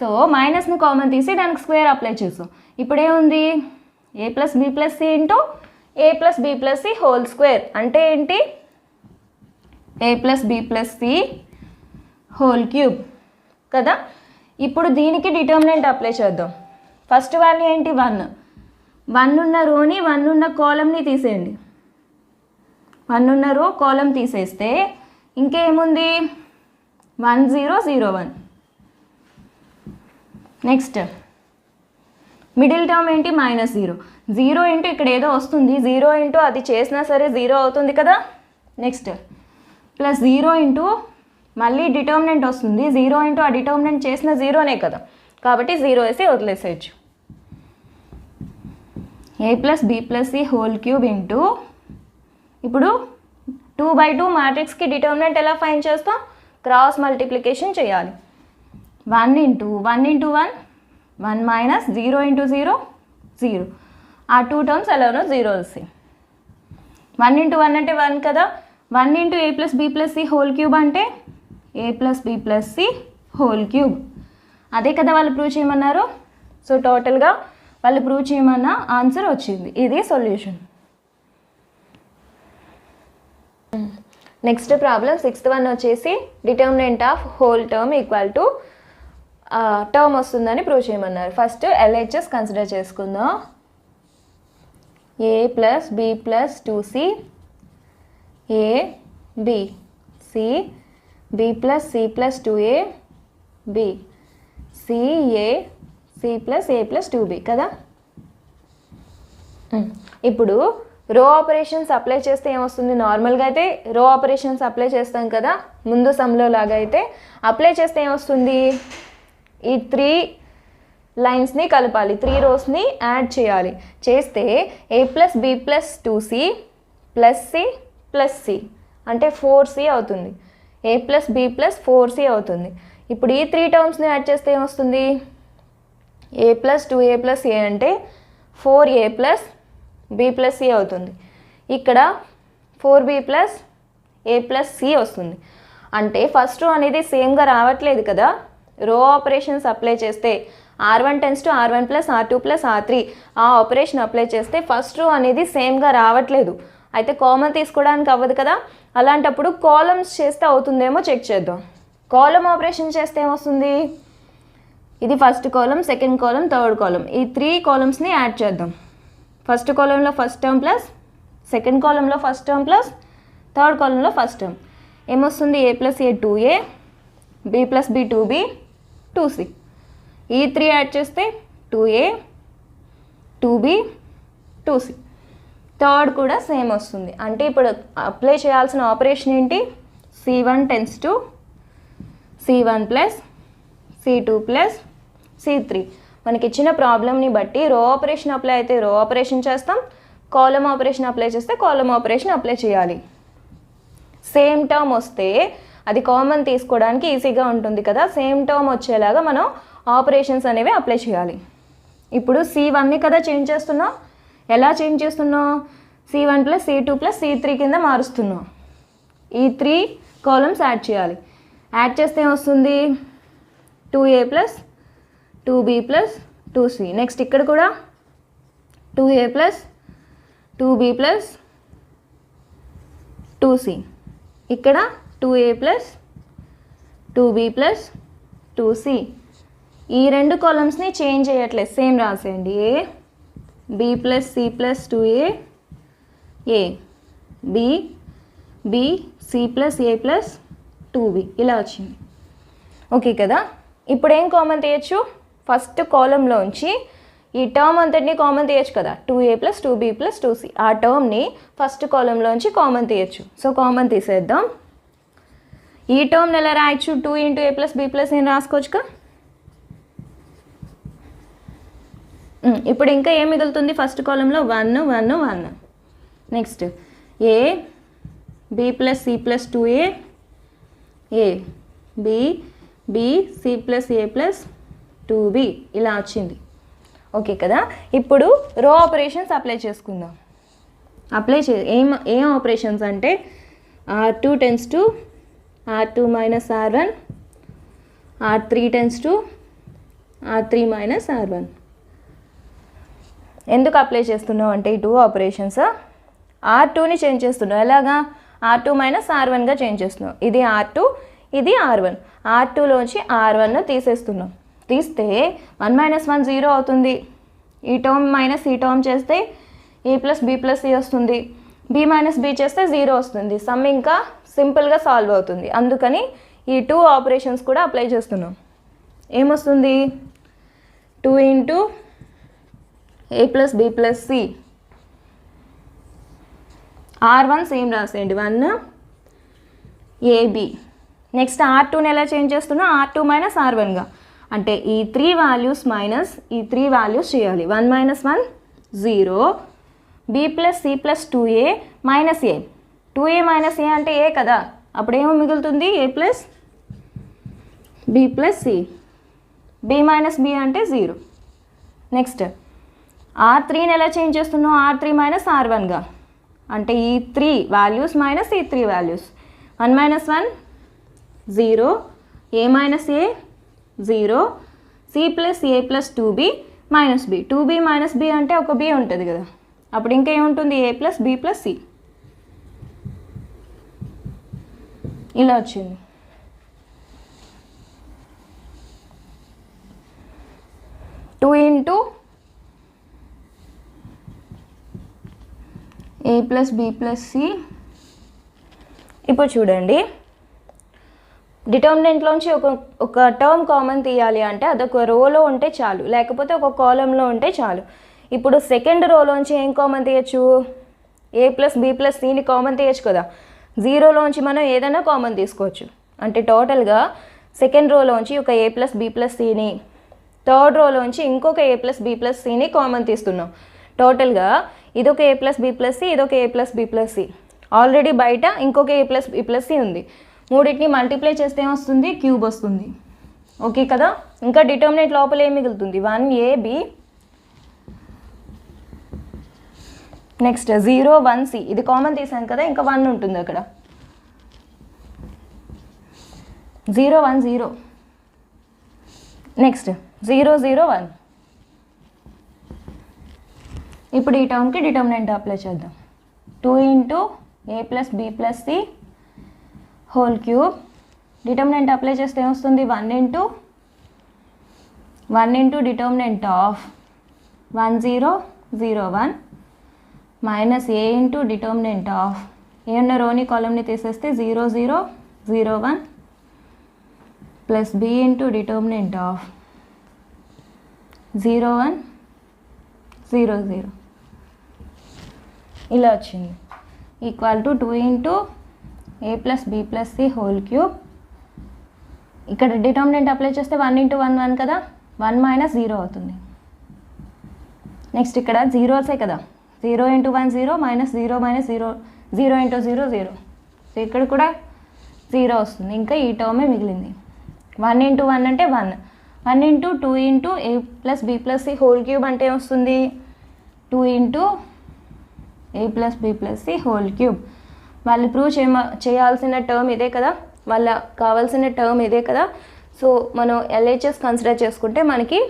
సో మైనస్ను కామన్ తీసి దానికి స్క్వేర్ అప్లై చేసాం. ఇప్పుడు ఏముంది, A plus B plus C into A plus B plus C whole square అంటే ఏంటి, A plus B plus C whole cube కదా. ఇప్పుడు దీనికి డిటర్మినెంట్ అప్లై చేద్దాం. ఫస్ట్ వాల్యూ ఏంటి, 1. 1 ఉన్న రోని 1 ఉన్న కాలంని తీసేయండి. 1 ఉన్న రో కాలం తీసేస్తే ఇంకేముంది, 1 0 0 1. నెక్స్ట్ మిడిల్ టర్మ్ ఏంటి, -0. 0 ఇంటూ ఇక్కడ ఏదో వస్తుంది, 0 ఇంటూ అది చేసినా సరే 0 అవుతుంది కదా. నెక్స్ట్ ప్లస్ 0 ఇంటూ మళ్ళీ డిటర్మినెంట్ వస్తుంది, 0 ఇంటూ ఆ డిటర్మినెంట్ చేసిన 0నే కదా, కాబట్టి 0 వేసి వదిలేసేయచ్చు. A plus B plus C whole cube into, ఇప్పుడు 2/2 మ్యాట్రిక్స్కి డిటర్మినెంట్ ఎలా ఫైండ్ చేస్తాం, క్రాస్ మల్టిప్లికేషన్ చేయాలి. 1 ఇంటూ 1 ఇంటూ 1 1 మైనస్ 0 ఇంటూ 0 0, ఆ 2 టర్మ్స్ ఎలానో 0 వస్తాయి. 1 ఇంటూ 1 అంటే 1 కదా, 1 into A plus B plus C whole cube అంటే A plus B plus C whole cube. అదే కదా వాళ్ళు ప్రూవ్ చేయమన్నారు. సో టోటల్గా వాళ్ళు ప్రూవ్ చేయమన్న ఆన్సర్ వచ్చింది, ఇది solution. Next problem 6th one వచ్చేసి determinant of whole term equal to term వస్తుందని ప్రూవ్ చేయమన్నారు. ఫస్ట్ LHS కన్సిడర్ చేసుకుందాం. A plus B plus 2C, A B C, B plus C plus 2A B, C A C plus A plus 2B కదా. ఇప్పుడు రో operations apply చేస్తే ఏమొస్తుంది, నార్మల్గా అయితే రో ఆపరేషన్స్ అప్లై చేస్తాం కదా ముందు సమ్లో లాగా, అయితే అప్లై చేస్తే ఏమొస్తుంది, ఈ 3 లైన్స్ని కలపాలి, 3 రోస్ని యాడ్ చేయాలి. చేస్తే A plus B plus 2C plus C plus C అంటే 4C అవుతుంది. A plus B plus 4C అవుతుంది. ఇప్పుడు ఈ 3 టర్మ్స్ని యాడ్ చేస్తే ఏమొస్తుంది, A plus 2A plus A అంటే 4A plus B plus C అవుతుంది. ఇక్కడ 4B plus A plus C వస్తుంది. అంటే ఫస్ట్ రో అనేది సేమ్గా రావట్లేదు కదా. రో ఆపరేషన్స్ అప్లై చేస్తే R1 tends to R1 plus R2 plus R3 ఆ ఆపరేషన్ అప్లై చేస్తే ఫస్ట్ రో అనేది సేమ్గా రావట్లేదు. అయితే కామన్ తీసుకోవడానికి అవ్వదు కదా. అలాంటప్పుడు కాలమ్స్ చేస్తే అవుతుందేమో చెక్ చేద్దాం. కాలమ్ ఆపరేషన్ చేస్తే ఏమొస్తుంది, ఇది first column, second column, third column, ఈ 3 కాలమ్స్ని యాడ్ చేద్దాం. ఫస్ట్ కాలంలో ఫస్ట్ టర్మ్ ప్లస్ సెకండ్ కాలంలో ఫస్ట్ టర్మ్ ప్లస్ థర్డ్ కాలంలో ఫస్ట్ టర్మ్ ఏమొస్తుంది a plus a 2a b plus b 2b 2c ఈ 3 యాడ్ చేస్తే 2a 2b 2c థర్డ్ కూడా సేమ్ వస్తుంది. అంటే ఇప్పుడు అప్లై చేయాల్సిన ఆపరేషన్ ఏంటి c1 tends to c1 plus c2 plus c3 మనకి ఇచ్చిన ప్రాబ్లమ్ని బట్టి రో ఆపరేషన్ అప్లై అయితే రో ఆపరేషన్ చేస్తాం, కాలమ్ ఆపరేషన్ అప్లై చేస్తే కాలమ్ ఆపరేషన్ అప్లై చేయాలి. సేమ్ టర్మ్ వస్తే అది కామన్ తీసుకోవడానికి ఈజీగా ఉంటుంది కదా, సేమ్ టర్మ్ వచ్చేలాగా మనం ఆపరేషన్స్ అనేవి అప్లై చేయాలి. ఇప్పుడు c1ని కదా చేంజ్ చేస్తున్నాం, ఎలా చేంజ్ చేస్తున్నాం c1 plus c2 plus c3 కింద మారుస్తున్నాం. ఈ 3 కాలమ్స్ యాడ్ చేయాలి. యాడ్ చేస్తే ఏమొస్తుంది 2a plus 2b plus 2c. Next ఇక్కడ కూడా 2a plus 2b plus 2c. ఇక్కడ 2a plus 2b plus 2c. ఈ రెండు కాలమ్స్ని చేంజ్ చేయట్లేదు, సేమ్ రాసేయండి. a b plus c plus 2a a b b c plus a plus 2b ఇలా వచ్చింది. ఓకే కదా. ఇప్పుడు ఏం కామన్ తీయచ్చు, ఫస్ట్ కాలంలోంచి ఈ టర్మ్ అంతటిని కామన్ తీయచ్చు కదా, 2a plus 2b plus 2c. ఆ టర్మ్ని ఫస్ట్ కాలంలోంచి కామన్ తీయచ్చు. సో కామన్ తీసేద్దాం. ఈ టర్మ్ని ఎలా రాయొచ్చు 2 into a plus b plus నేను రాసుకోవచ్చుగా. ఇప్పుడు ఇంకా ఏం మిగులుతుంది ఫస్ట్ కాలంలో 1 1 1. Next a b plus c plus 2a a b b c plus a plus 2b ఇలా వచ్చింది. ఓకే కదా. ఇప్పుడు రో ఆపరేషన్స్ అప్లై చేసుకుందాం. ఏం ఆపరేషన్స్ అంటే r2 tends to r2 minus r1 r3 tends to r3 minus r1. ఎందుకు apply చేస్తున్నావు అంటే ఈ 2 ఆపరేషన్స్ r2ని చేంజ్ చేస్తున్నావు. ఎలాగా r2 మైనస్ r1గా చేంజ్ చేస్తున్నావు. ఇది r2 ఇది r1. r2లోంచి r1ను తీసేస్తున్నాం. తీస్తే 1 మైనస్ 1 0 అవుతుంది. ఈ టర్మ్ మైనస్ ఈ టర్మ్ చేస్తే a plus b plus c వస్తుంది. b మైనస్ b చేస్తే 0 వస్తుంది. సమ్ ఇంకా సింపుల్గా సాల్వ్ అవుతుంది. అందుకని ఈ 2 ఆపరేషన్స్ కూడా అప్లై చేస్తున్నాం. ఏమొస్తుంది 2 into a plus b plus c. r1 same రాసేయండి 1 ab. నెక్స్ట్ r2ని ఎలా చేంజ్ చేస్తున్నా r2 మైనస్ r1గా. అంటే ఈ 3 వాల్యూస్ మైనస్ ఈ 3 వాల్యూస్ చేయాలి. 1 minus 1 0 b plus c plus 2a minus a. 2a minus a అంటే a కదా, అప్పుడేమో మిగులుతుంది a plus b plus c. b minus b అంటే 0. నెక్స్ట్ r3ని ఎలా చేంజ్ చేస్తున్నాం r3 మైనస్ r1గా. అంటే ఈ 3 వాల్యూస్ మైనస్ ఈ 3 values. 1 minus 1 0 a minus a 0 c plus a plus 2b minus b. 2b minus b అంటే ఒక b ఉంటుంది కదా, అప్పుడు ఇంకేముంటుంది a plus b plus c. ఇలా వచ్చింది. Two into a plus b plus c. ఇప్పుడు చూడండి, డిటర్మినెంట్లోంచి ఒక టర్మ్ కామన్ తీయాలి అంటే అదొక రోలో ఉంటే చాలు, లేకపోతే ఒక కాలంలో ఉంటే చాలు. ఇప్పుడు సెకండ్ రోలోంచి ఏం కామన్ తీయచ్చు a ప్లస్ b ప్లస్ cని కామన్ తీయచ్చు కదా. 0లోంచి మనం ఏదైనా కామన్ తీసుకోవచ్చు. అంటే టోటల్గా సెకండ్ రోలోంచి ఒక a ప్లస్ b ప్లస్ cని, థర్డ్ రోలోంచి ఇంకొక a ప్లస్ b ప్లస్ cని కామన్ తీస్తున్నాం. టోటల్గా ఇదొక a plus b plus c, ఇదొక a plus b plus c. Already బయట ఇంకొక a plus b plus c ఉంది. మూడింటిని మల్టిప్లై చేస్తే ఏమొస్తుంది క్యూబ్ వస్తుంది. ఓకే కదా. ఇంకా డిటర్మినెంట్ లోపల ఏం మిగులుతుంది 1ab. Next 0 1c. ఇది కామన్ తీసాను కదా, ఇంకా 1 ఉంటుంది అక్కడ. 0 1 0. నెక్స్ట్ 0 0 1. ఇప్పుడు ఈ టర్మ్కి డిటర్మినెంట్ అప్లై చేద్దాం. 2 into a plus b plus c whole cube. Determinant apply చేస్తే ఏమొస్తుంది 1 into determinant of 1 0 0 1 minus A into determinant of ఏ ఉన్న రోని కాలమ్ని తీసేస్తే 0 0 0 1 plus B into determinant of 0 1 0 0 ఇలా వచ్చింది equal to 2 into A plus B plus c whole cube. ఇక్కడ determinant apply చేస్తే 1 ఇంటూ 1 1 కదా, 1 మైనస్ 0 అవుతుంది. నెక్స్ట్ ఇక్కడ జీరోసే కదా, 0 into 1 0 minus 0 minus 0 0 into 0 0. So ఇక్కడ కూడా 0 వస్తుంది, ఇంకా ఈ టర్మే మిగిలింది. 1 ఇంటూ 1 అంటే 1, 1 ఇంటూ 2 ఇంటూ ఏ plus B plus c whole cube అంటే వస్తుంది 2 ఇంటూ ఏ plus B plus c whole cube. వాళ్ళు ప్రూవ్ చేయాల్సిన టర్మ్ ఇదే కదా, వాళ్ళ కావాల్సిన టర్మ్ ఇదే కదా. సో మనం ఎల్హెచ్ఎస్ కన్సిడర్ చేసుకుంటే మనకి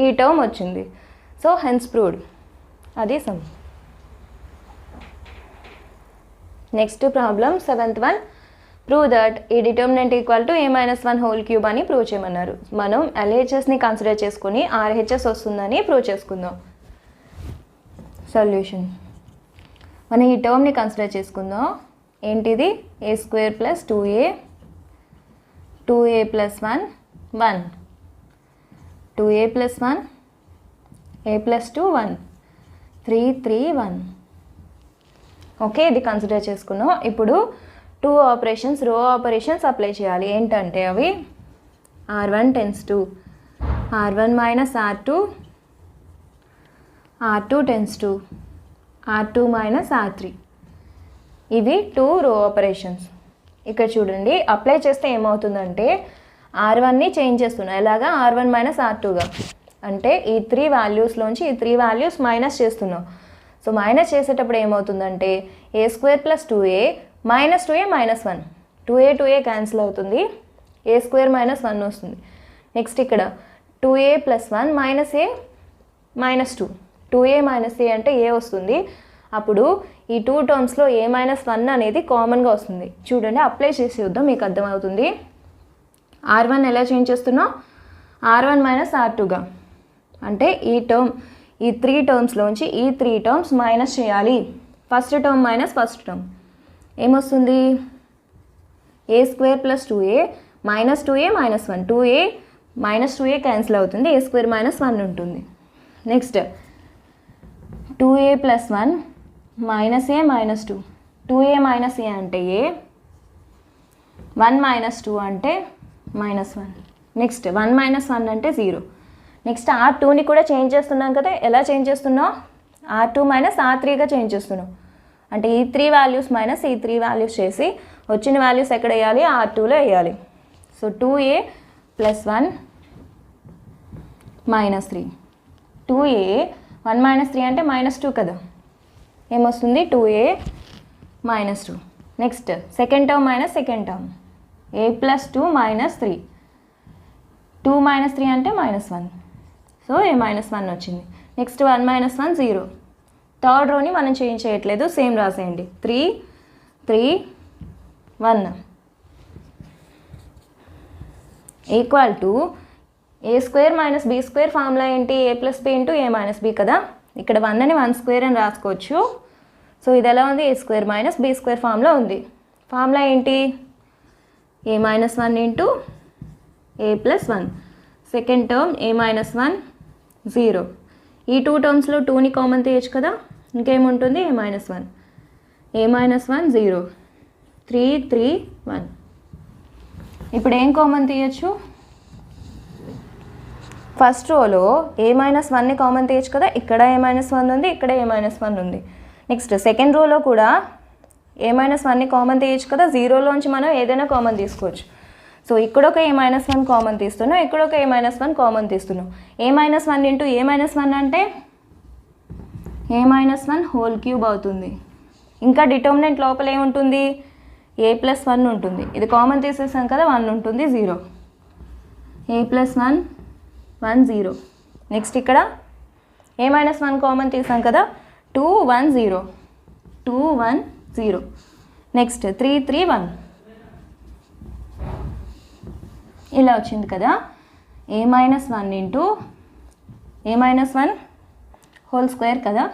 ఈ టర్మ్ వచ్చింది. So hence proved. అది sum. Next problem 7th one. Prove that ఈ determinant equal to a minus 1 whole cube అని ప్రూవ్ చేయమన్నారు. మనం ఎల్హెచ్ఎస్ని కన్సిడర్ చేసుకుని ఆర్హెచ్ఎస్ వస్తుందని ప్రూవ్ చేసుకుందాం. సొల్యూషన్. మనం ఈ టర్మ్ని కన్సిడర్ చేసుకుందాం. ఏంటిది? A square plus 2a 2a plus 1 1 2a plus 1 a plus 2 1 3 3 1. Okay, ఇది కన్సిడర్ చేసుకున్నాం. ఇప్పుడు 2 ఆపరేషన్స్, రో ఆపరేషన్స్ అప్లై చేయాలి. ఏంటంటే అవి r1 tends to r1 minus r2, r2 tends to r2 minus r3. ఇవి 2 రో ఆపరేషన్స్. ఇక్కడ చూడండి, అప్లై చేస్తే ఏమవుతుందంటే r1ని చేంజ్ చేస్తున్నాం. ఎలాగా? r1 minus r2గా. అంటే ఈ 3 వాల్యూస్లోంచి ఈ 3 వాల్యూస్ మైనస్ చేస్తున్నాం. సో మైనస్ చేసేటప్పుడు ఏమవుతుందంటే a square plus 2a minus 2a minus 1, 2a cancel అవుతుంది, ఏ స్క్వేర్ మైనస్ 1 వస్తుంది. నెక్స్ట్ ఇక్కడ 2a plus 1 minus a minus 2, 2a minus a అంటే a వస్తుంది. అప్పుడు ఈ 2 టర్మ్స్లో a మైనస్ 1 అనేది కామన్గా వస్తుంది. చూడండి, అప్లై చేసి చూద్దాం, మీకు అర్థమవుతుంది. r1 ఎలా చేంజ్ చేస్తున్నాం? r1 minus r2గా. అంటే ఈ టర్మ్, ఈ 3 టర్మ్స్లోంచి ఈ 3 టర్మ్స్ మైనస్ చేయాలి. First term minus first term ఏమొస్తుంది? A square plus 2a minus 2a minus 1, 2a minus 2a cancel అవుతుంది, ఏ స్క్వేర్ మైనస్ 1 ఉంటుంది. Next 2a plus 1 minus a minus 2, 2a minus a అంటే a, 1 minus 2 అంటే minus 1. Next 1 minus 1 అంటే 0. Next r2ని కూడా change చేస్తున్నాం కదా. ఎలా చేంజ్ చేస్తున్నాం? r2 మైనస్ r3గా చేంజ్ చేస్తున్నాం. అంటే ఈ 3 వాల్యూస్ మైనస్ ఈ 3 వాల్యూస్ చేసి వచ్చిన వాల్యూస్ ఎక్కడ వేయాలి? r2లో వేయాలి. So 2a plus 1 minus 3, 2a 1 minus 3 అంటే మైనస్ 2 కదా, ఏమొస్తుంది? 2a minus 2. Next second term minus second term, a plus 2 minus 3, 2 minus 3 అంటే మైనస్ 1. సో a మైనస్ 1 వచ్చింది. Next 1 minus 1 0. థర్డ్ రోని మనం చేంజ్ చేయట్లేదు, సేమ్ రాసేయండి. 3 3 1 equal to a square minus b square formula ఏంటి? ఏ plus B into ఏ minus B కదా. ఇక్కడ 1 అని 1 square అని రాసుకోవచ్చు. సో ఇది ఎలా ఉంది? A square minus b square formula ఉంది. ఫార్ములా ఏంటి? ఏ minus 1 into A plus 1. Second term a minus 1 0. ఈ 2 టర్మ్స్లో 2ని కామన్ తీయచ్చు కదా, ఇంకేముంటుంది? ఏ మైనస్ 1, ఏ మైనస్ 1 0, 3 3 1. ఇప్పుడు ఏం కామన్ తీయచ్చు? ఫస్ట్ రోలో ఏ మైనస్ 1ని కామన్ తీయచ్చు కదా, ఇక్కడ ఏ మైనస్ 1 ఉంది, ఇక్కడ ఏ మైనస్ 1 ఉంది. నెక్స్ట్ సెకండ్ రోలో కూడా ఏ మైనస్ 1ని కామన్ తీయచ్చు కదా, 0లోంచి మనం ఏదైనా కామన్ తీసుకోవచ్చు. సో ఇక్కడ ఒక ఏ మైనస్ 1 కామన్ తీస్తున్నాం, ఇక్కడ ఒక ఏ మైనస్ 1 కామన్ తీస్తున్నాం. ఏ మైనస్ 1 ఇంటూ ఏ మైనస్ 1 అంటే ఏ మైనస్ 1 హోల్ క్యూబ్ అవుతుంది. ఇంకా డిటర్మినెంట్ లోపల ఏముంటుంది? ఏ ప్లస్ 1 ఉంటుంది. ఇది కామన్ తీసేసాం కదా, 1 ఉంటుంది, 0. A plus 1 1 0. నెక్స్ట్ ఇక్కడ ఏ మైనస్ 1 కామన్ తీసాం కదా, 2 1 0, 2 1 0. నెక్స్ట్ 3 3 1. ఇలా వచ్చింది కదా. ఏ మైనస్ 1 ఇంటూ ఏ మైనస్ 1 హోల్ స్క్వేర్ కదా,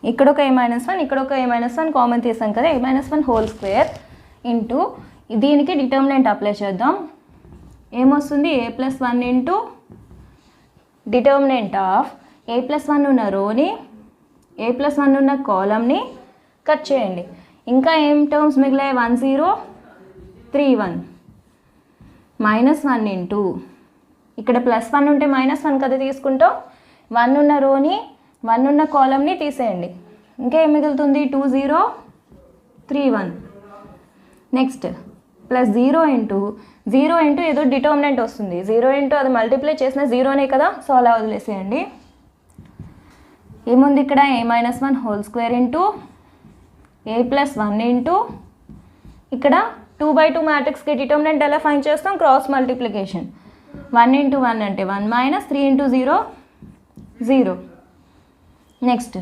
ఇక్కడ ఒక a మైనస్ 1 ఇక్కడ ఒక a మైనస్ 1 కామన్ తీసాం కదా, a minus 1 whole square into దీనికి డిటర్మినెంట్ అప్లై చేద్దాం. ఏమొస్తుంది a plus 1 into determinant of a plus 1 ఉన్న రోని a ప్లస్ 1 ఉన్న కాలమ్ని కట్ చేయండి. ఇంకా ఏం టర్మ్స్ మిగిలాయి, 1 0 3 1 మైనస్ 1 ఇంటూ ఇక్కడ ప్లస్ 1 ఉంటే మైనస్ 1 కదా తీసుకుంటాం, 1 ఉన్న రోని 1 ఉన్న కాలమ్ని తీసేయండి. ఇంకా ఏం మిగులుతుంది, 2 0 3 1 నెక్స్ట్ ప్లస్ 0 ఇంటూ ఏదో డిటర్మినెంట్ వస్తుంది, 0 ఇంటూ అది మల్టిప్లై చేసిన జీరోనే కదా, సో అలా వదిలేసేయండి. ఏముంది ఇక్కడ a minus 1 whole square into a plus 1 into ఇక్కడ 2/2 మ్యాట్రిక్స్కి డిటర్మినెంట్ ఎలా ఫైండ్ చేస్తాం, క్రాస్ మల్టిప్లికేషన్. 1 ఇంటూ 1 అంటే 1 minus 3 into 0 0 next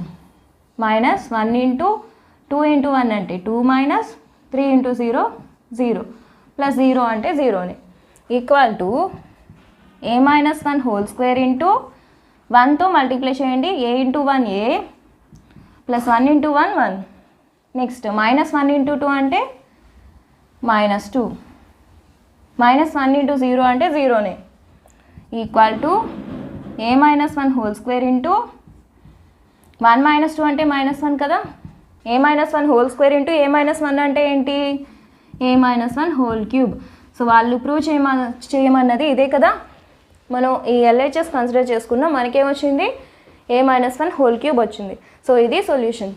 minus 1 into 2 into 1 అంటే 2 మైనస్ 3 ఇంటూ 0 0 ప్లస్ 0 అంటే 0నే equal to a minus 1 whole square into 1తో మల్టిప్లై చేయండి, a into 1 a plus 1 into 1 1 next minus 1 into 2 అంటే మైనస్ 2 మైనస్ 1 ఇంటూ 0 అంటే 0నే equal to a minus 1 whole square into 1 minus 2 అంటే minus 1 కదా, a minus 1 whole square into a minus 1 అంటే ఏంటి, a minus 1 whole cube. So వాళ్ళు prove చేయమన్నది ఇదే కదా, మనం ఈ LHS కన్సిడర్ చేసుకున్నాం, మనకేమొచ్చింది a మైనస్ 1 హోల్ క్యూబ్ వచ్చింది. సో ఇది సొల్యూషన్.